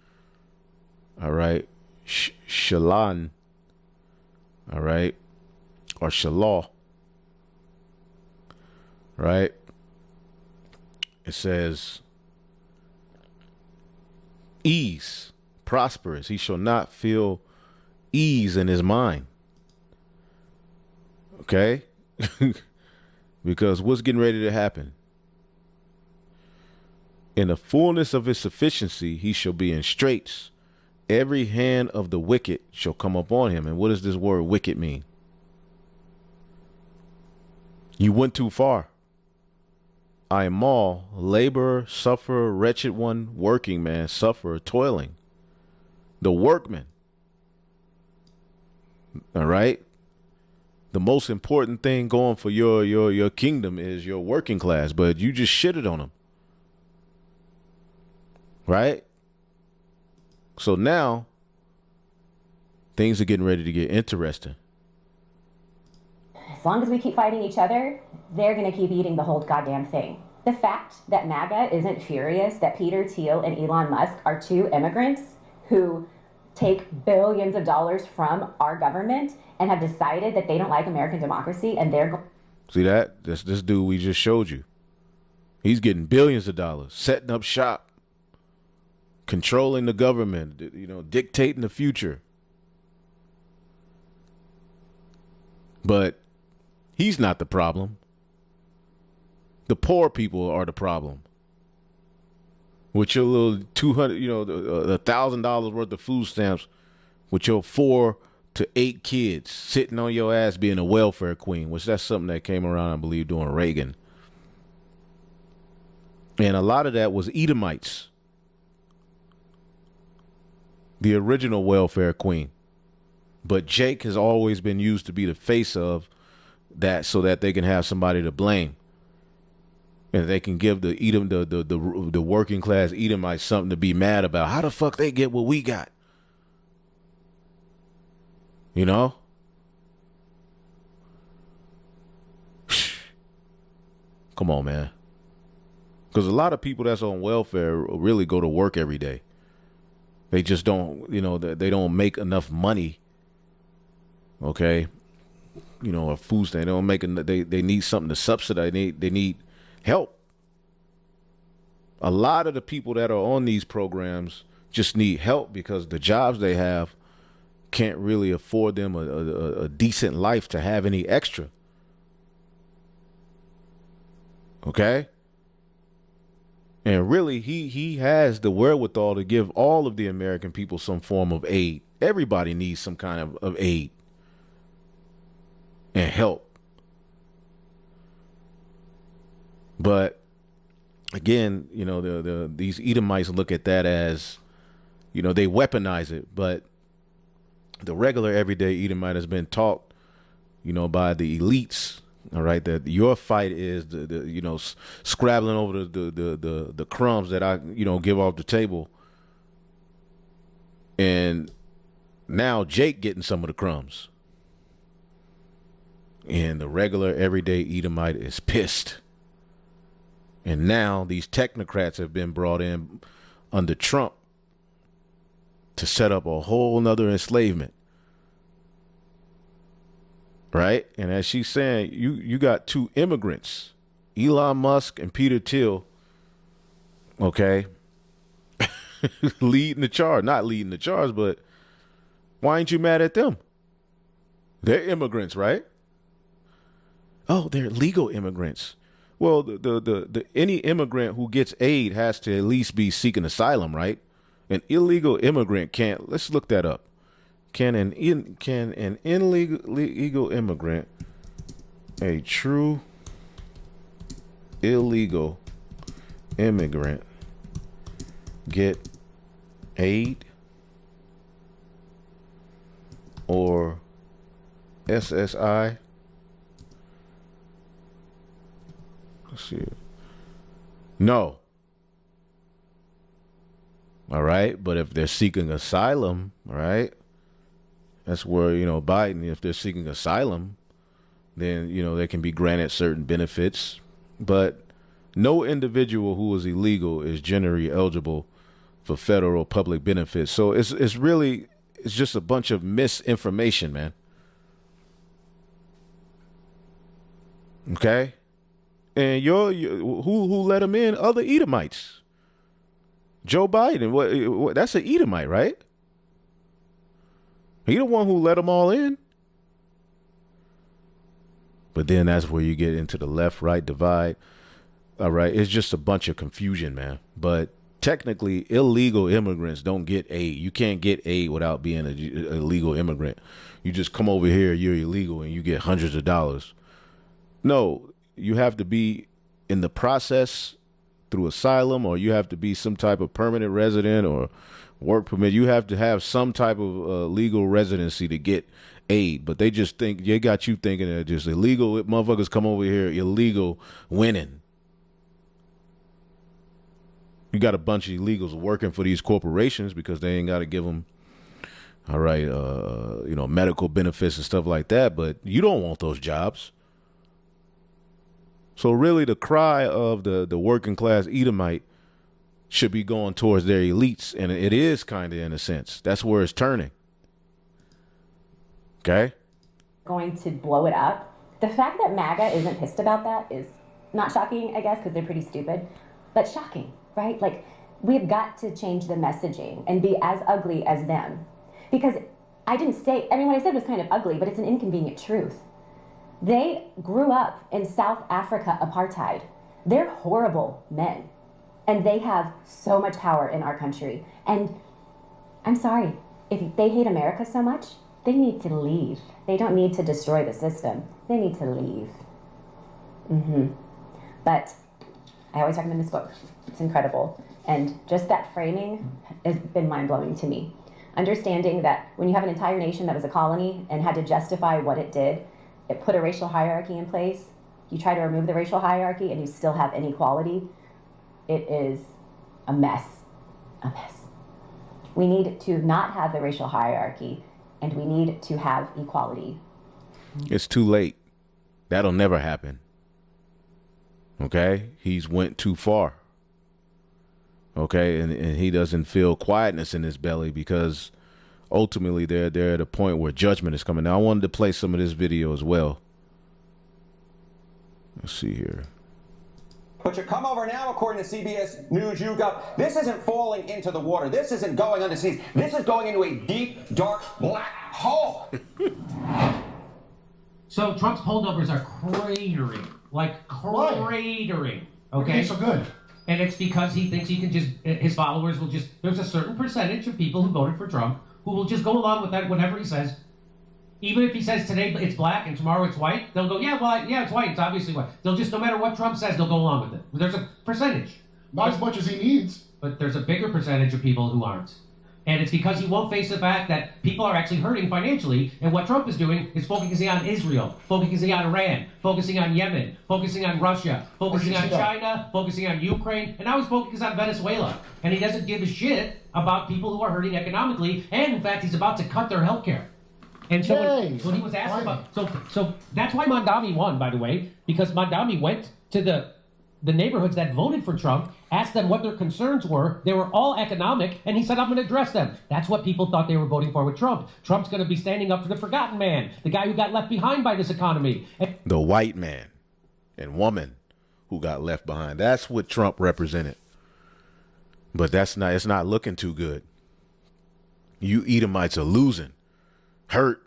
all right, shalan, all right, or shalah, right? It says ease, prosperous. He shall not feel ease in his mind. Okay? Because what's getting ready to happen? In the fullness of his sufficiency, he shall be in straits. Every hand of the wicked shall come upon him. And what does this word wicked mean? You went too far. I maul, labor, suffer, wretched one, working man, suffer, toiling. The workman. All right. The most important thing going for your kingdom is your working class, but you just shitted on them. Right? So now things are getting ready to get interesting.
As long as we keep fighting each other, they're going to keep eating the whole goddamn thing. The fact that MAGA isn't furious that Peter Thiel and Elon Musk are two immigrants who take billions of dollars from our government and have decided that they don't like American democracy and they're
See that? That's this dude we just showed you. He's getting billions of dollars, setting up shop, controlling the government, dictating the future. But he's not the problem. The poor people are the problem. With your little $200, $1,000 worth of food stamps, with your 4 to 8 kids sitting on your ass being a welfare queen, which that's something that came around, I believe, during Reagan. And a lot of that was Edomites. The original welfare queen. But Jake has always been used to be the face of that so that they can have somebody to blame. And they can give the Edom, the working class Edomites something to be mad about. How the fuck they get what we got? You know? Come on, man. Because a lot of people that's on welfare really go to work every day. They just don't, they don't make enough money. Okay? A food stamp. They don't make they need something to subsidize. They need help. A lot of the people that are on these programs just need help because the jobs they have can't really afford them a decent life to have any extra. Okay? And really, he has the wherewithal to give all of the American people some form of aid. Everybody needs some kind of aid and help. But again, these Edomites look at that as, they weaponize it. But the regular everyday Edomite has been taught, by the elites, all right, that your fight is the scrabbling over the crumbs that I give off the table. And now Jake getting some of the crumbs. And the regular everyday Edomite is pissed. And now these technocrats have been brought in under Trump to set up a whole nother enslavement. Right? And as she's saying, you got two immigrants, Elon Musk and Peter Thiel, okay, leading the charge. Not leading the charge, but why ain't you mad at them? They're immigrants, right? Oh, they're legal immigrants. Well, the any immigrant who gets aid has to at least be seeking asylum, right? An illegal immigrant can't. Let's look that up. Can an illegal immigrant, a true illegal immigrant, get aid or SSI? Let's see. No. All right. But if they're seeking asylum, all right, that's where, Biden, if they're seeking asylum, then, they can be granted certain benefits. But no individual who is illegal is generally eligible for federal public benefits. So it's just a bunch of misinformation, man. Okay? And who let him in? Other Edomites. Joe Biden, what that's an Edomite, right? He the one who let them all in. But then that's where you get into the left-right divide. All right, it's just a bunch of confusion, man. But technically, illegal immigrants don't get aid. You can't get aid without being a legal immigrant. You just come over here, you're illegal, and you get hundreds of dollars. No, you have to be in the process through asylum, or you have to be some type of permanent resident or work permit. You have to have some type of legal residency to get aid. But they just think, they got you thinking that just illegal motherfuckers come over here illegal winning. You got a bunch of illegals working for these corporations because they ain't got to give them, all right, medical benefits and stuff like that. But you don't want those jobs. So really the cry of the working class Edomite should be going towards their elites. And it is kind of, in a sense. That's where it's turning. Okay?
Going to blow it up. The fact that MAGA isn't pissed about that is not shocking, I guess, because they're pretty stupid, but shocking, right? Like, we've got to change the messaging and be as ugly as them. Because I didn't say, I mean, what I said was kind of ugly, but it's an inconvenient truth. They grew up in South Africa apartheid. They're horrible men. And they have so much power in our country. And I'm sorry, if they hate America so much, they need to leave. They don't need to destroy the system. They need to leave. But I always recommend this book. It's incredible. And just that framing has been mind-blowing to me. Understanding that when you have an entire nation that was a colony and had to justify what it did, it put a racial hierarchy in place. You try to remove the racial hierarchy and you still have inequality. It is a mess. A mess. We need to not have the racial hierarchy, and we need to have equality.
It's too late. That'll never happen. Okay? He's went too far. Okay? And he doesn't feel quietness in his belly because ultimately they're at a point where judgment is coming. Now, I wanted to play some of this video as well. Let's see here.
But you come over now, according to CBS News, this isn't falling into the water. This isn't going underseas. This is going into a deep, dark, black hole.
So Trump's poll numbers are cratering, like cratering. Okay,
so good.
And it's because he thinks he can just, his followers will just, there's a certain percentage of people who voted for Trump who will just go along with that, whatever he says. Even if he says today it's black and tomorrow it's white, they'll go, yeah, it's white, it's obviously white. They'll just, no matter what Trump says, they'll go along with it. There's a percentage.
Not as much as he needs.
But there's a bigger percentage of people who aren't. And it's because he won't face the fact that people are actually hurting financially, and what Trump is doing is focusing on Israel, focusing on Iran, focusing on Yemen, focusing on Russia, focusing on China, focusing on Ukraine, and now he's focusing on Venezuela. And he doesn't give a shit about people who are hurting economically, and in fact, he's about to cut their health care. And so when he was asked about, so that's why Mondami won, by the way, because Mondami went to the neighborhoods that voted for Trump, asked them what their concerns were. They were all economic, and he said, I'm going to address them. That's what people thought they were voting for with Trump. Trump's going to be standing up for the forgotten man, the guy who got left behind by this economy.
The white man and woman who got left behind. That's what Trump represented. But it's not looking too good. You Edomites are losing. Hurt.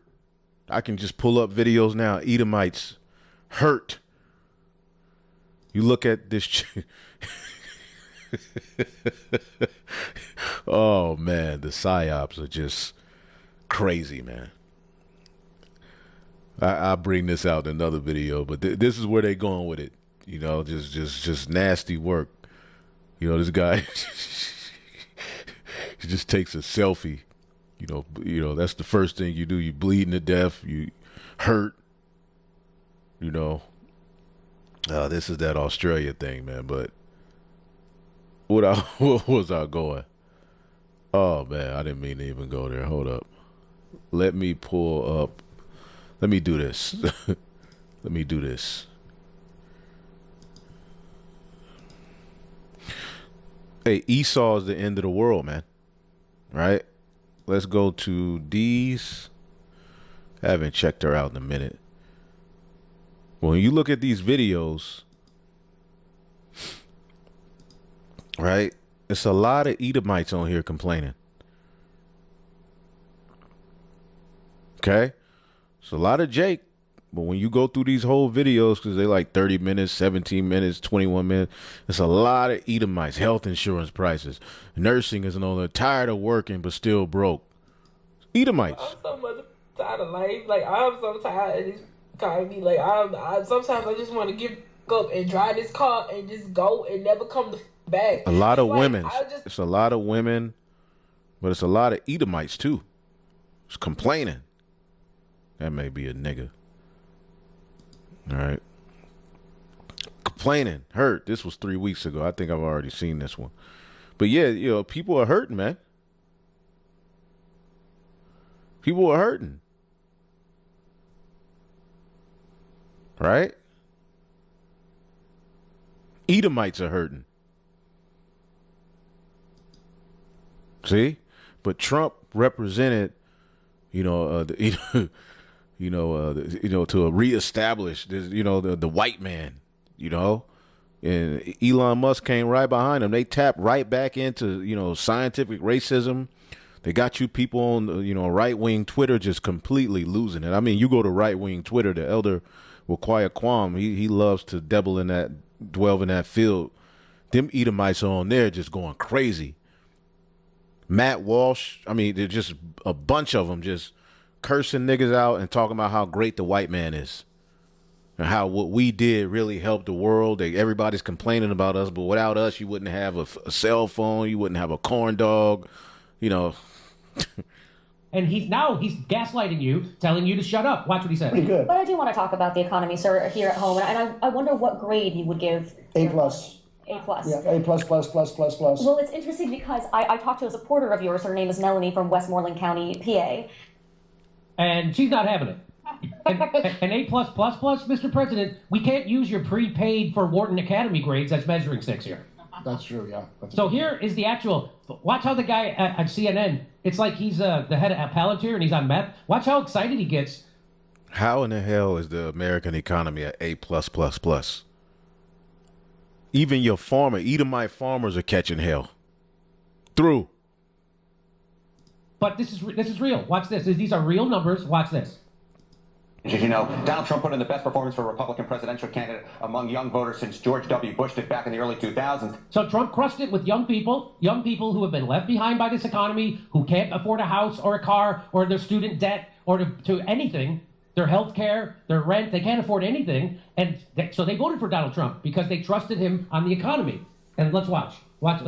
I can just pull up videos now. Edomites hurt. You look at this. Oh, man. The psyops are just crazy, man. I'll bring this out in another video, but this is where they're going with it. You know, just nasty work. You know, this guy he just takes a selfie. You know, that's the first thing you do. You bleeding to death. You hurt. You know. This is that Australia thing, man. But what was I going? Oh, man, I didn't mean to even go there. Hold up. Let me pull up. Let me do this. Let me do this. Hey, Esau is the end of the world, man. Right? Let's go to these. I haven't checked her out in a minute. When you look at these videos, right, it's a lot of Edomites on here complaining. Okay? It's a lot of Jake. But when you go through these whole videos, because they're like 30 minutes, 17 minutes, 21 minutes, it's a lot of Edomites, health insurance prices. Nursing is they're tired of working but still broke. Edomites.
I'm so much tired of life. Like, I'm so tired of this economy. Like, I sometimes I just want to give up and drive this car and just go and never come back.
A lot of
It's like,
women.
I just-
It's a lot of women, but it's a lot of Edomites too. It's complaining. That may be a nigga. All right. Complaining, hurt. This was 3 weeks ago. I think I've already seen this one. But yeah, you know, people are hurting, man. People are hurting. Right? Edomites are hurting. See? But Trump represented, to reestablish this, the white man, and Elon Musk came right behind him. They tapped right back into, scientific racism. They got you people on, right-wing Twitter just completely losing it. I mean, you go to right-wing Twitter, the elder Wakwaya Kwam, he loves to dwell in that field. Them Edomites are on there just going crazy. Matt Walsh, I mean, there's just a bunch of them just cursing niggas out and talking about how great the white man is and how what we did really helped the world. Everybody's complaining about us, but without us, you wouldn't have a cell phone, you wouldn't have a corn dog,
And he's gaslighting you, telling you to shut up. Watch what he says.
Pretty good.
But I do want to talk about the economy, sir, here at home, and I wonder what grade you would give.
A+.
A plus.
Yeah, A+++++.
Well, it's interesting because I talked to a supporter of yours. Her name is Melanie from Westmoreland County, PA.
And she's not having it. An A+++, Mr. President, we can't use your prepaid for Wharton Academy grades as measuring sticks here.
That's true, yeah.
So here is the actual, watch how the guy at CNN, it's like he's the head of Palantir and he's on meth. Watch how excited he gets.
How in the hell is the American economy at A+++? Even your Edomite farmers are catching hell. Through.
But this is real. Watch this. These are real numbers. Watch this.
As you know, Donald Trump put in the best performance for a Republican presidential candidate among young voters since George W. Bush did back in the early 2000s.
So Trump crushed it with young people who have been left behind by this economy, who can't afford a house or a car or their student debt or to anything, their health care, their rent. They can't afford anything. And so they voted for Donald Trump because they trusted him on the economy. And let's watch. That's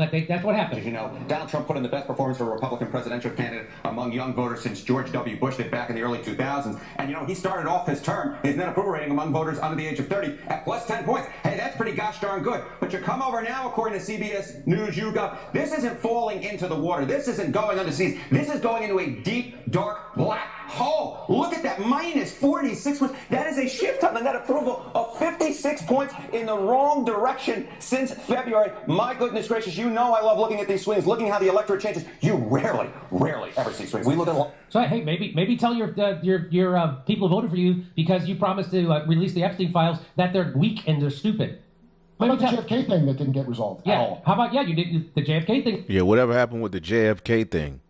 what happened.
As you know, Donald Trump put in the best performance for a Republican presidential candidate among young voters since George W. Bush did back in the early 2000s. And, he started off his term, his net approval rating among voters under the age of 30 at plus 10 points. Hey, that's pretty gosh darn good. But you come over now, according to CBS News YouGov, this isn't falling into the water. This isn't going under seas. This is going into a deep, dark, black hole. Look at that, minus 46 points. That is a shift on the net approval of 56 points in the wrong direction since February. My goodness gracious, I love looking at these swings, looking how the electorate changes. You rarely ever see swings. We look at.
So hey, maybe tell your people who voted for you because you promised to release the Epstein files that they're weak and they're stupid.
How about the JFK thing that didn't get resolved?
Yeah. How about you did the JFK thing?
Yeah, whatever happened with the JFK thing,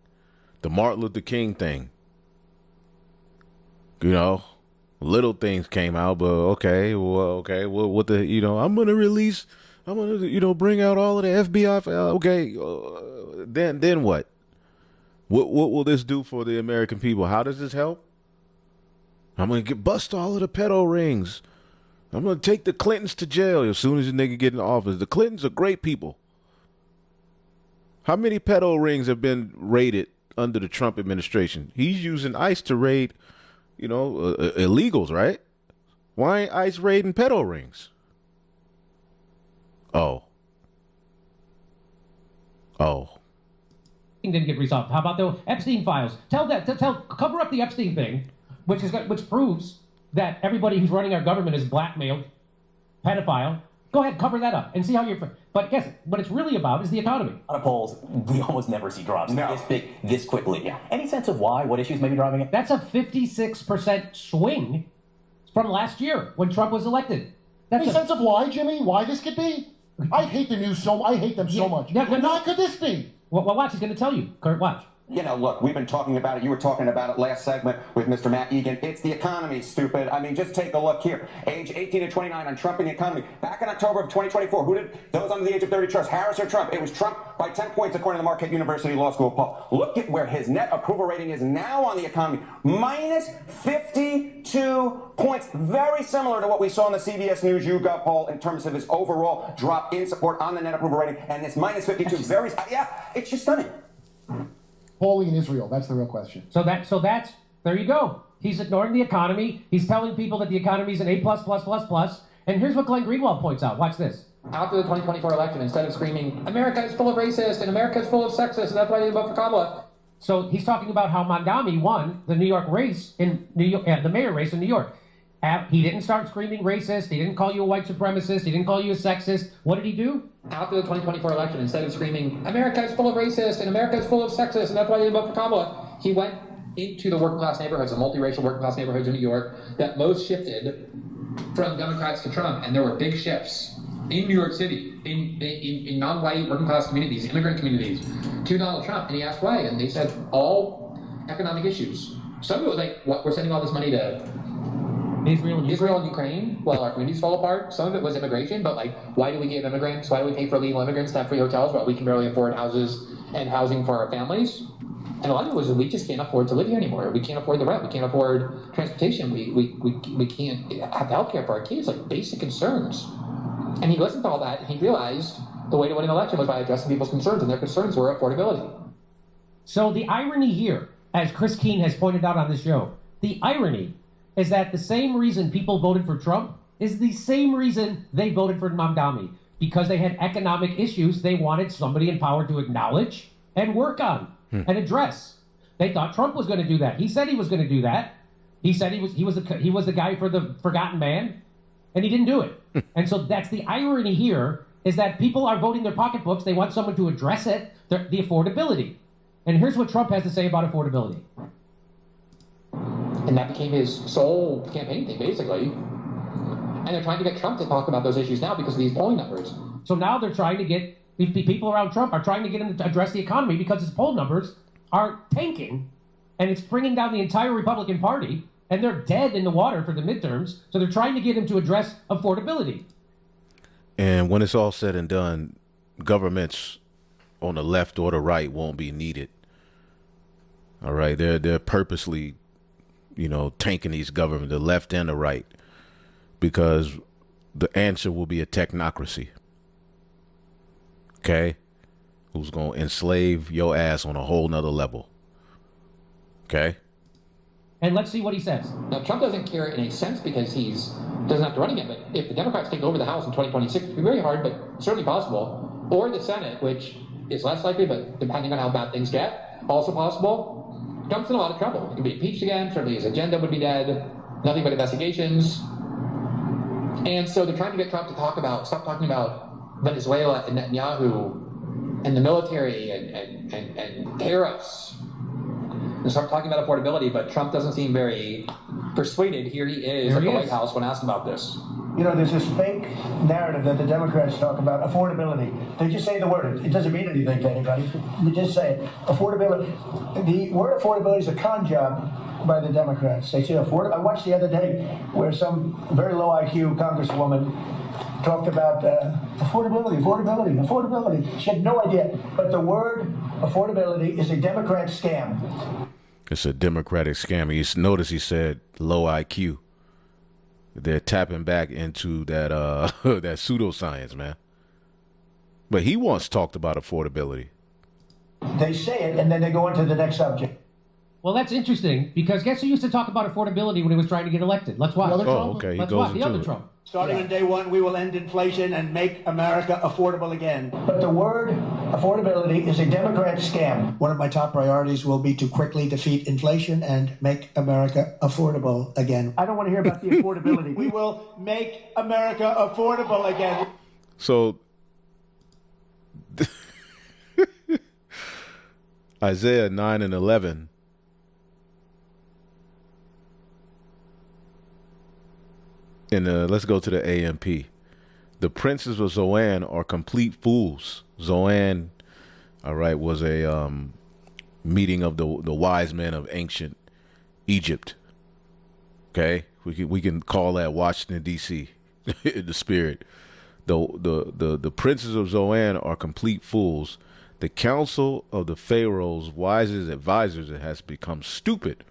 the Martin Luther King thing. Little things came out, but okay. Well, what the I'm gonna release. I'm gonna, bring out all of the FBI. Okay, then what? What will this do for the American people? How does this help? I'm gonna bust all of the pedo rings. I'm gonna take the Clintons to jail as soon as the nigga get in office. The Clintons are great people. How many pedo rings have been raided under the Trump administration? He's using ICE to raid, illegals, right? Why ain't ICE raiding pedo rings? Oh.
Didn't get resolved. How about the Epstein files? Cover up the Epstein thing, which proves that everybody who's running our government is blackmailed, pedophile. Go ahead, cover that up and see how you're. But guess what it's really about is the economy.
On polls, we almost never see drops this big, this quickly.
Yeah.
Any sense of why? What issues may be driving it?
That's a 56% swing from last year when Trump was elected.
Any sense of why, Jimmy? Why this could be? I hate the news I hate them so much.
No.
Why could this be?
Well, watch. He's going to tell you. Kurt, watch.
You know, look, we've been talking about it. You were talking about it last segment with Mr. Matt Egan. It's the economy, stupid. I mean, just take a look here. Age 18 to 29 on Trump and the economy. Back in October of 2024, who did those under the age of 30 trust? Harris or Trump? It was Trump by 10 points, according to the Marquette University Law School poll. Look at where his net approval rating is now on the economy. Minus 52 points. Very similar to what we saw in the CBS News YouGov poll in terms of his overall drop in support on the net approval rating. And this minus 52, very, yeah, it's just stunning.
Polling in Israel, that's the real question.
So that's there you go. He's ignoring the economy. He's telling people that the economy is an A++++. And here's what Glenn Greenwald points out. Watch this.
After the 2024 election, instead of screaming, America is full of racists and America is full of sexists, and that's why they vote for Kamala.
So he's talking about how Mondami won the New York race in New York, the mayor race in New York. He didn't start screaming racist. He didn't call you a white supremacist. He didn't call you a sexist. What did he do?
After the 2024 election, instead of screaming, America is full of racists and America is full of sexists, and that's why they vote for Kamala, he went into the working class neighborhoods, the multiracial working class neighborhoods in New York that most shifted from Democrats to Trump, and there were big shifts in New York City, in non-white working class communities, immigrant communities, to Donald Trump, and he asked why, and they said all economic issues. Some of it was like, what, we're sending all this money to Israel and Ukraine while our communities fall apart. Some of it was immigration, but like, why do we give immigrants, why do we pay for illegal immigrants to have free hotels while we can barely afford houses and housing for our families? And a lot of it was we just can't afford to live here anymore. We can't afford the rent. We can't afford transportation. We can't have healthcare for our kids, like basic concerns. And he listened to all that, and he realized the way to win an election was by addressing people's concerns, and their concerns were affordability.
So the irony here, as Chris Keene has pointed out on this show, the irony is that the same reason people voted for Trump is the same reason they voted for Mamdani, because they had economic issues they wanted somebody in power to acknowledge and work on and address. They thought Trump was going to do that. He said he was going to do that. He said he was the guy for the forgotten man, and he didn't do it. And so that's the irony here, is that people are voting their pocketbooks. They want someone to address it, the affordability. And here's what Trump has to say about affordability.
And that became his sole campaign thing, basically. And they're trying to get Trump to talk about those issues now because of these polling numbers.
So now they're trying to get, the people around Trump are trying to get him to address the economy because his poll numbers are tanking, and it's bringing down the entire Republican Party, and they're dead in the water for the midterms. So they're trying to get him to address affordability.
And when it's all said and done, governments on the left or the right won't be needed. All right, they're purposely, tanking these governments, the left and the right, because the answer will be a technocracy. Okay? Who's going to enslave your ass on a whole nother level. Okay?
And let's see what he says.
Now, Trump doesn't care in a sense because he doesn't have to run again, but if the Democrats take over the House in 2026, it will be very hard, but certainly possible, or the Senate, which is less likely, but depending on how bad things get, also possible, Trump's in a lot of trouble. He could be impeached again, certainly his agenda would be dead, nothing but investigations. And so they're trying to get Trump to stop talking about Venezuela and Netanyahu and the military and tariffs, and start talking about affordability, but Trump doesn't seem very persuaded. Here he is at the White House when asked about this.
There's this fake narrative that the Democrats talk about, affordability. They just say the word. It doesn't mean anything to anybody. They just say it. Affordability. The word affordability is a con job by the Democrats. They say affordable. I watched the other day where some very low IQ congresswoman talked about affordability. She had no idea. But the word affordability is a Democrat scam.
It's a Democratic scam. Notice he said low IQ. They're tapping back into that that pseudoscience, man. But he once talked about affordability.
They say it, and then they go into the next subject.
Well, that's interesting, because guess who used to talk about affordability when he was trying to get elected? Let's watch.
Okay.
Let's watch the other Trump.
Starting on day one, we will end inflation and make America affordable again. But the word affordability is a Democrat scam. One of my top priorities will be to quickly defeat inflation and make America affordable again. I don't want to hear about the affordability. We will make America affordable again.
So Isaiah 9 and 11. And let's go to the AMP. The princes of Zoan are complete fools. Zoan, all right, was a meeting of the wise men of ancient Egypt. Okay, we can call that Washington D.C. in the spirit. The princes of Zoan are complete fools. The council of the Pharaoh's wisest advisors has become stupid.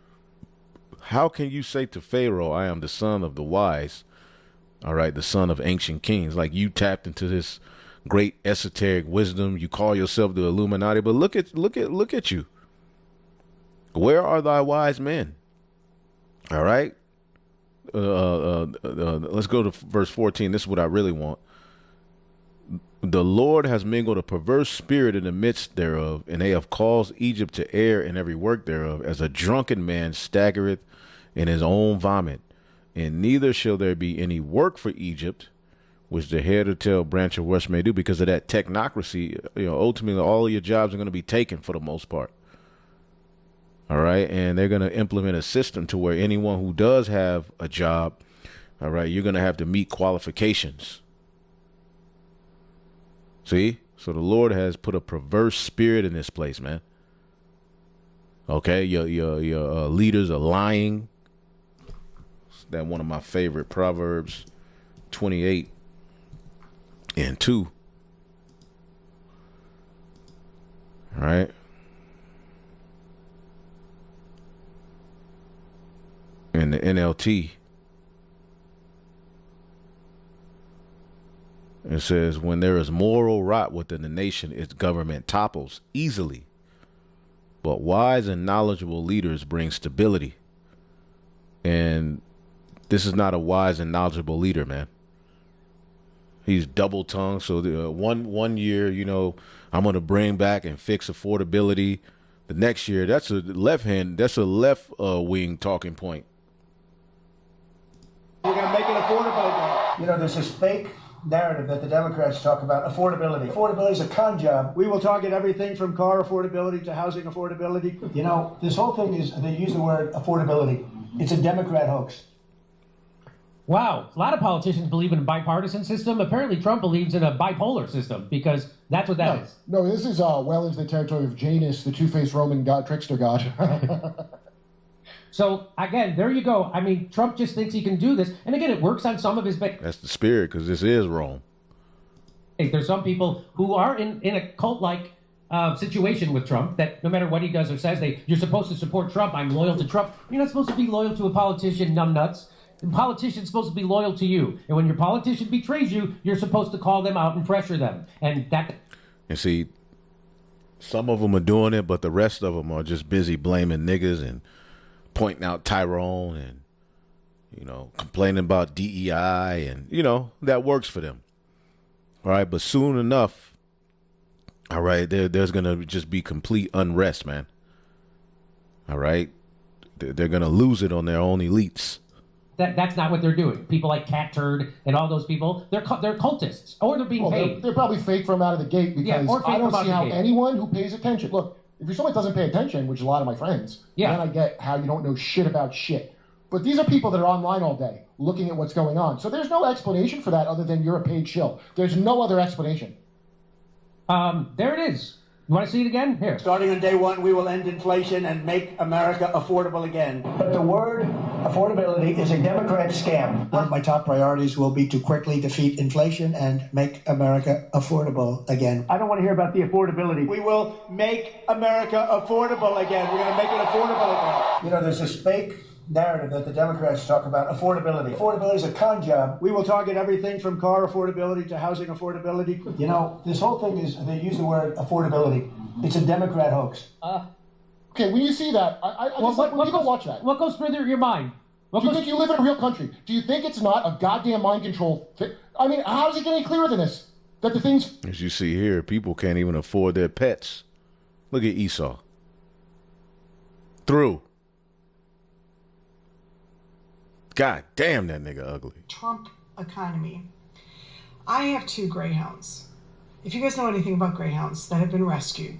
How can you say to Pharaoh, I am the son of the wise, all right, the son of ancient kings? Like, you tapped into this great esoteric wisdom. You call yourself the Illuminati, but look at you. Where are thy wise men? All right. Let's go to verse 14. This is what I really want. The Lord has mingled a perverse spirit in the midst thereof, and they have caused Egypt to err in every work thereof, as a drunken man staggereth in his own vomit. And neither shall there be any work for Egypt, which the head or tail branch of west may do, because of that technocracy. Ultimately, all of your jobs are going to be taken for the most part. All right. And they're going to implement a system to where anyone who does have a job, all right, you're going to have to meet qualifications. See? So the Lord has put a perverse spirit in this place, man. Okay. Your leaders are lying. That one of my favorite Proverbs 28:2. All right. In the NLT, it says, when there is moral rot within the nation, its government topples easily. But wise and knowledgeable leaders bring stability. And this is not a wise and knowledgeable leader, man. He's double tongued. So the one year, I'm going to bring back and fix affordability. The next year, that's a left wing talking point.
We're going to make it affordable again. There's this fake narrative that the Democrats talk about affordability. Affordability is a con job. We will target everything from car affordability to housing affordability. This whole thing is, they use the word affordability. It's a Democrat hoax.
Wow, a lot of politicians believe in a bipartisan system. Apparently Trump believes in a bipolar system, because that's what that is.
No, this is well into the territory of Janus, the two-faced Roman god, trickster god.
So, again, there you go. I mean, Trump just thinks he can do this. And again, it works on some of his...
That's the spirit, because this is Rome.
There's some people who are in a cult-like situation with Trump, that no matter what he does or says, you're supposed to support Trump. I'm loyal to Trump. You're not supposed to be loyal to a politician, numbnuts. The politician's supposed to be loyal to you. And when your politician betrays you, you're supposed to call them out and pressure them. And
see, some of them are doing it, but the rest of them are just busy blaming niggas and pointing out Tyrone and, complaining about DEI, and, that works for them. All right. But soon enough, all right, there's going to just be complete unrest, man. All right. They're going to lose it on their own elites.
That's not what they're doing. People like Cat Turd and all those people, they're cultists, or they're being paid.
They're probably fake from out of the gate, because I don't see how anyone who pays attention. Look, if you're someone that doesn't pay attention, which is a lot of my friends, then I get how you don't know shit about shit. But these are people that are online all day looking at what's going on. So there's no explanation for that other than you're a paid shill. There's no other explanation.
There it is. You want to see it again? Here.
Starting on day one, we will end inflation and make America affordable again. But the word affordability is a Democrat scam. One of my top priorities will be to quickly defeat inflation and make America affordable again. I don't want to hear about the affordability. We will make America affordable again. We're going to make it affordable again. There's this fake narrative that the Democrats talk about affordability. Affordability is a con job. We will target everything from car affordability to housing affordability. This whole thing is, they use the word affordability. It's a Democrat hoax.
Okay, when you see that, when people watch that.
What goes through your mind?
Do you think you live in a real country? Do you think it's not a goddamn mind control thing? I mean, how does it get any clearer than this? That the things...
As you see here, people can't even afford their pets. Look at Esau. Through. God damn, that nigga ugly.
Trump economy. I have 2 greyhounds. If you guys know anything about greyhounds that have been rescued,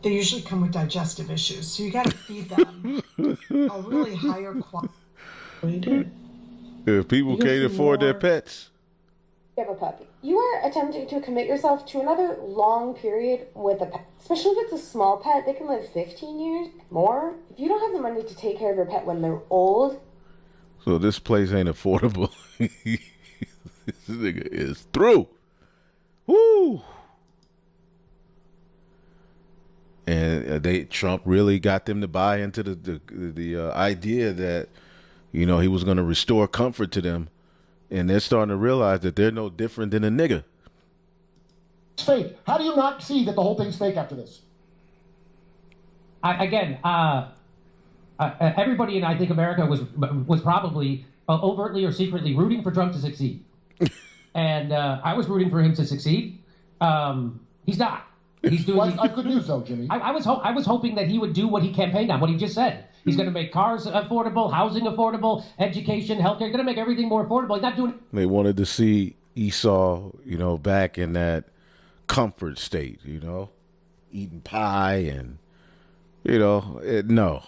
they usually come with digestive issues. So you got to feed them a really higher quality.
If people can't afford their pets.
You have a puppy. You are attempting to commit yourself to another long period with a pet. Especially if it's a small pet, they can live 15 years more. If you don't have the money to take care of your pet when they're old.
So this place ain't affordable. This nigga is through. Woo! And Trump really got them to buy into the idea that, you know, he was going to restore comfort to them. And they're starting to realize that they're no different than a nigga.
It's fake. How do you not see that the whole thing's fake after this?
Everybody in, I think, America was probably overtly or secretly rooting for Trump to succeed. And I was rooting for him to succeed. He's not. He's doing.
Well, good news, though, Jimmy.
I was hoping that he would do what he campaigned on, what he just said. He's going to make cars affordable, housing affordable, education, healthcare. He's going to make everything more affordable. He's not doing.
They wanted to see Esau, you know, back in that comfort state, you know, eating pie and, you know, no.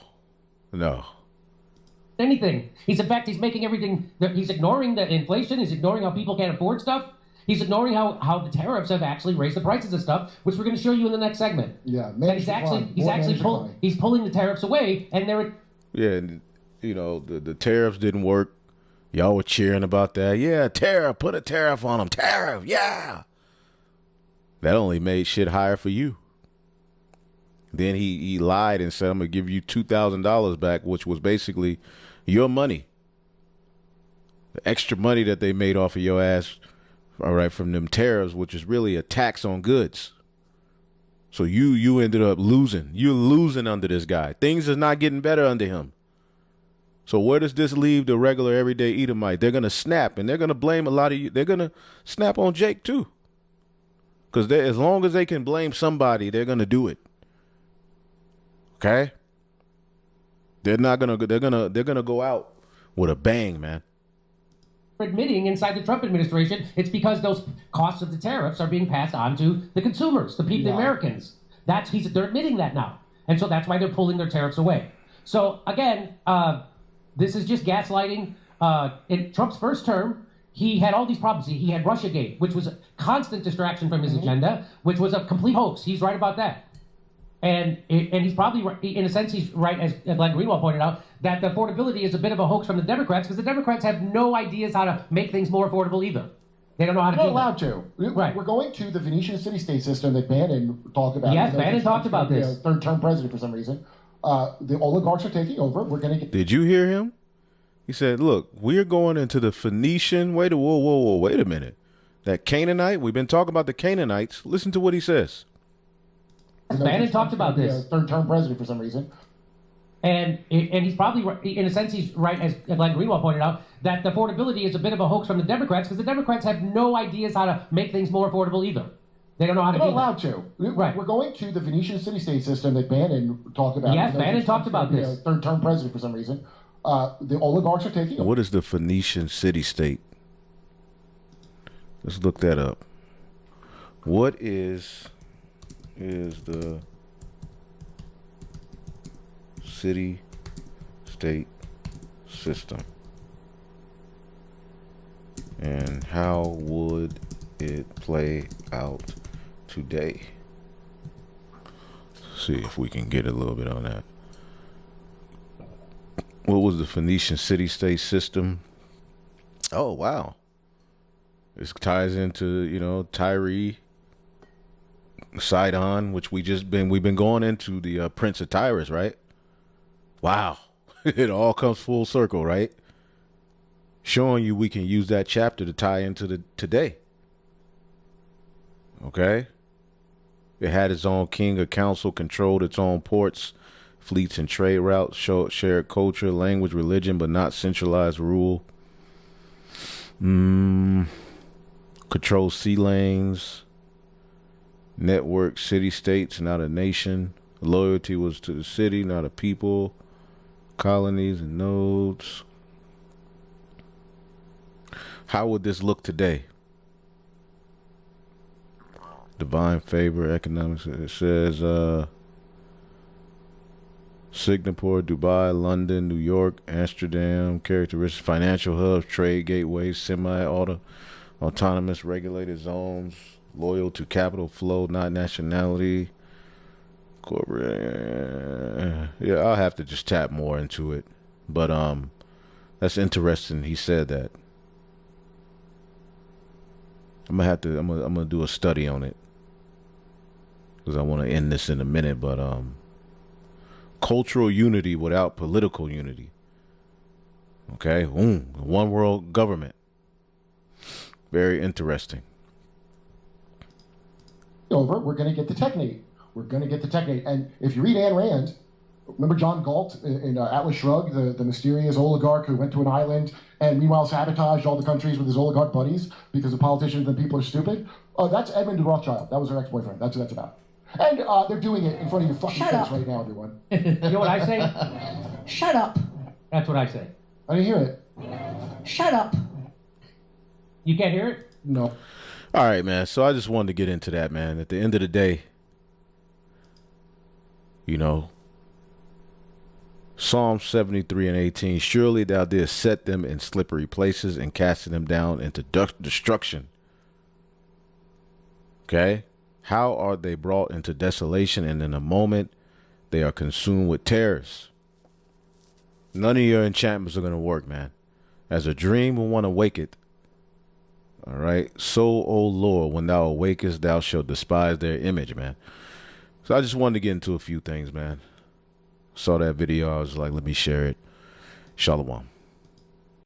Anything. In fact, he's making everything. He's ignoring the inflation. He's ignoring how people can't afford stuff. He's ignoring how the tariffs have actually raised the prices of stuff, which we're going to show you in the next segment.
Yeah,
that he's pulling the tariffs away, and they're.
Yeah, and, you know, the tariffs didn't work. Y'all were cheering about that. Yeah, tariff, put a tariff on them. Tariff, yeah. That only made shit higher for you. Then he lied and said, I'm going to give you $2,000 back, which was basically your money. The extra money that they made off of your ass, all right, from them tariffs, which is really a tax on goods. So you ended up losing. You're losing under this guy. Things is not getting better under him. So where does this leave the regular everyday Edomite? They're going to snap, and they're going to blame a lot of you. They're going to snap on Jake too. Because as long as they can blame somebody, they're going to do it. Okay? They're going to go out with a bang, man.
Admitting inside the Trump administration, it's because those costs of the tariffs are being passed on to the consumers, the people, the Americans. They're admitting that now. And so that's why they're pulling their tariffs away. So again, this is just gaslighting. In Trump's first term, he had all these problems. He had Russiagate, which was a constant distraction from his agenda, which was a complete hoax. He's right about that. And he's probably, in a sense, he's right, as Glenn Greenwald pointed out, that the affordability is a bit of a hoax from the Democrats, because the Democrats have no ideas how to make things more affordable either. They don't know how to do that.
They're allowed to. Right. We're going to the Venetian city-state system that Bannon talked about.
Yes, Bannon talked about this.
Third-term president for some reason. The oligarchs are taking over. We're going to get...
Did you hear him? He said, look, we're going into the Phoenician... Wait a minute. That Canaanite, we've been talking about the Canaanites. Listen to what he says.
Bannon talked about this.
Third-term president for some reason.
And he's probably, in a sense, he's right, as Glenn Greenwald pointed out, that the affordability is a bit of a hoax from the Democrats, because the Democrats have no ideas how to make things more affordable either. They don't know how to do that.
They're allowed to. Right. We're going to the Venetian city-state system that Bannon talked about.
Yes, Bannon talked about this.
Third-term president for some reason. The oligarchs are taking over.
What is the Phoenician city-state? Let's look that up. What is the city-state system, and how would it play out today? See if we can get a little bit on that. What was the Phoenician city-state system? Oh, wow. This ties into, you know, Tyre, Sidon, which we've been going into the Prince of Tyrus, right? Wow. It all comes full circle, right? Showing you we can use that chapter to tie into the today. Okay? It had its own king or council, controlled its own ports, fleets and trade routes, shared culture, language, religion, but not centralized rule. Control sea lanes, network city-states, not a nation. Loyalty was to the city, not a people. Colonies and nodes. How would this look today? Divine favor, economics. It says Singapore, Dubai, London, New York, Amsterdam. Characteristics: financial hubs, trade gateways, semi-auto. Autonomous regulated zones, loyal to capital flow, not nationality. Corporate. Yeah, I'll have to just tap more into it. But that's interesting. He said that. I'm gonna do a study on it. Because I want to end this in a minute, but cultural unity without political unity. Okay, one world government. Very interesting.
Over, we're going to get the technate. We're going to get the technate. And if you read Ayn Rand, remember John Galt in Atlas Shrugged, the mysterious oligarch who went to an island and meanwhile sabotaged all the countries with his oligarch buddies because the politicians and people are stupid? That's Edmund de Rothschild. That was her ex-boyfriend. That's what that's about. And they're doing it in front of your fucking face right now, everyone.
You know what I say?
Shut up.
That's what I say.
I didn't hear it.
Shut up.
You can't hear it?
No.
All right, man. So I just wanted to get into that, man. At the end of the day, you know, Psalm 73 and 18, surely thou didst set them in slippery places and casting them down into destruction. Okay? How are they brought into desolation, and in a moment they are consumed with terrors? None of your enchantments are going to work, man. As a dream will one awaketh. All right. So, O Lord, when thou awakest, thou shalt despise their image, man. So I just wanted to get into a few things, man. Saw that video. I was like, let me share it. Shalom.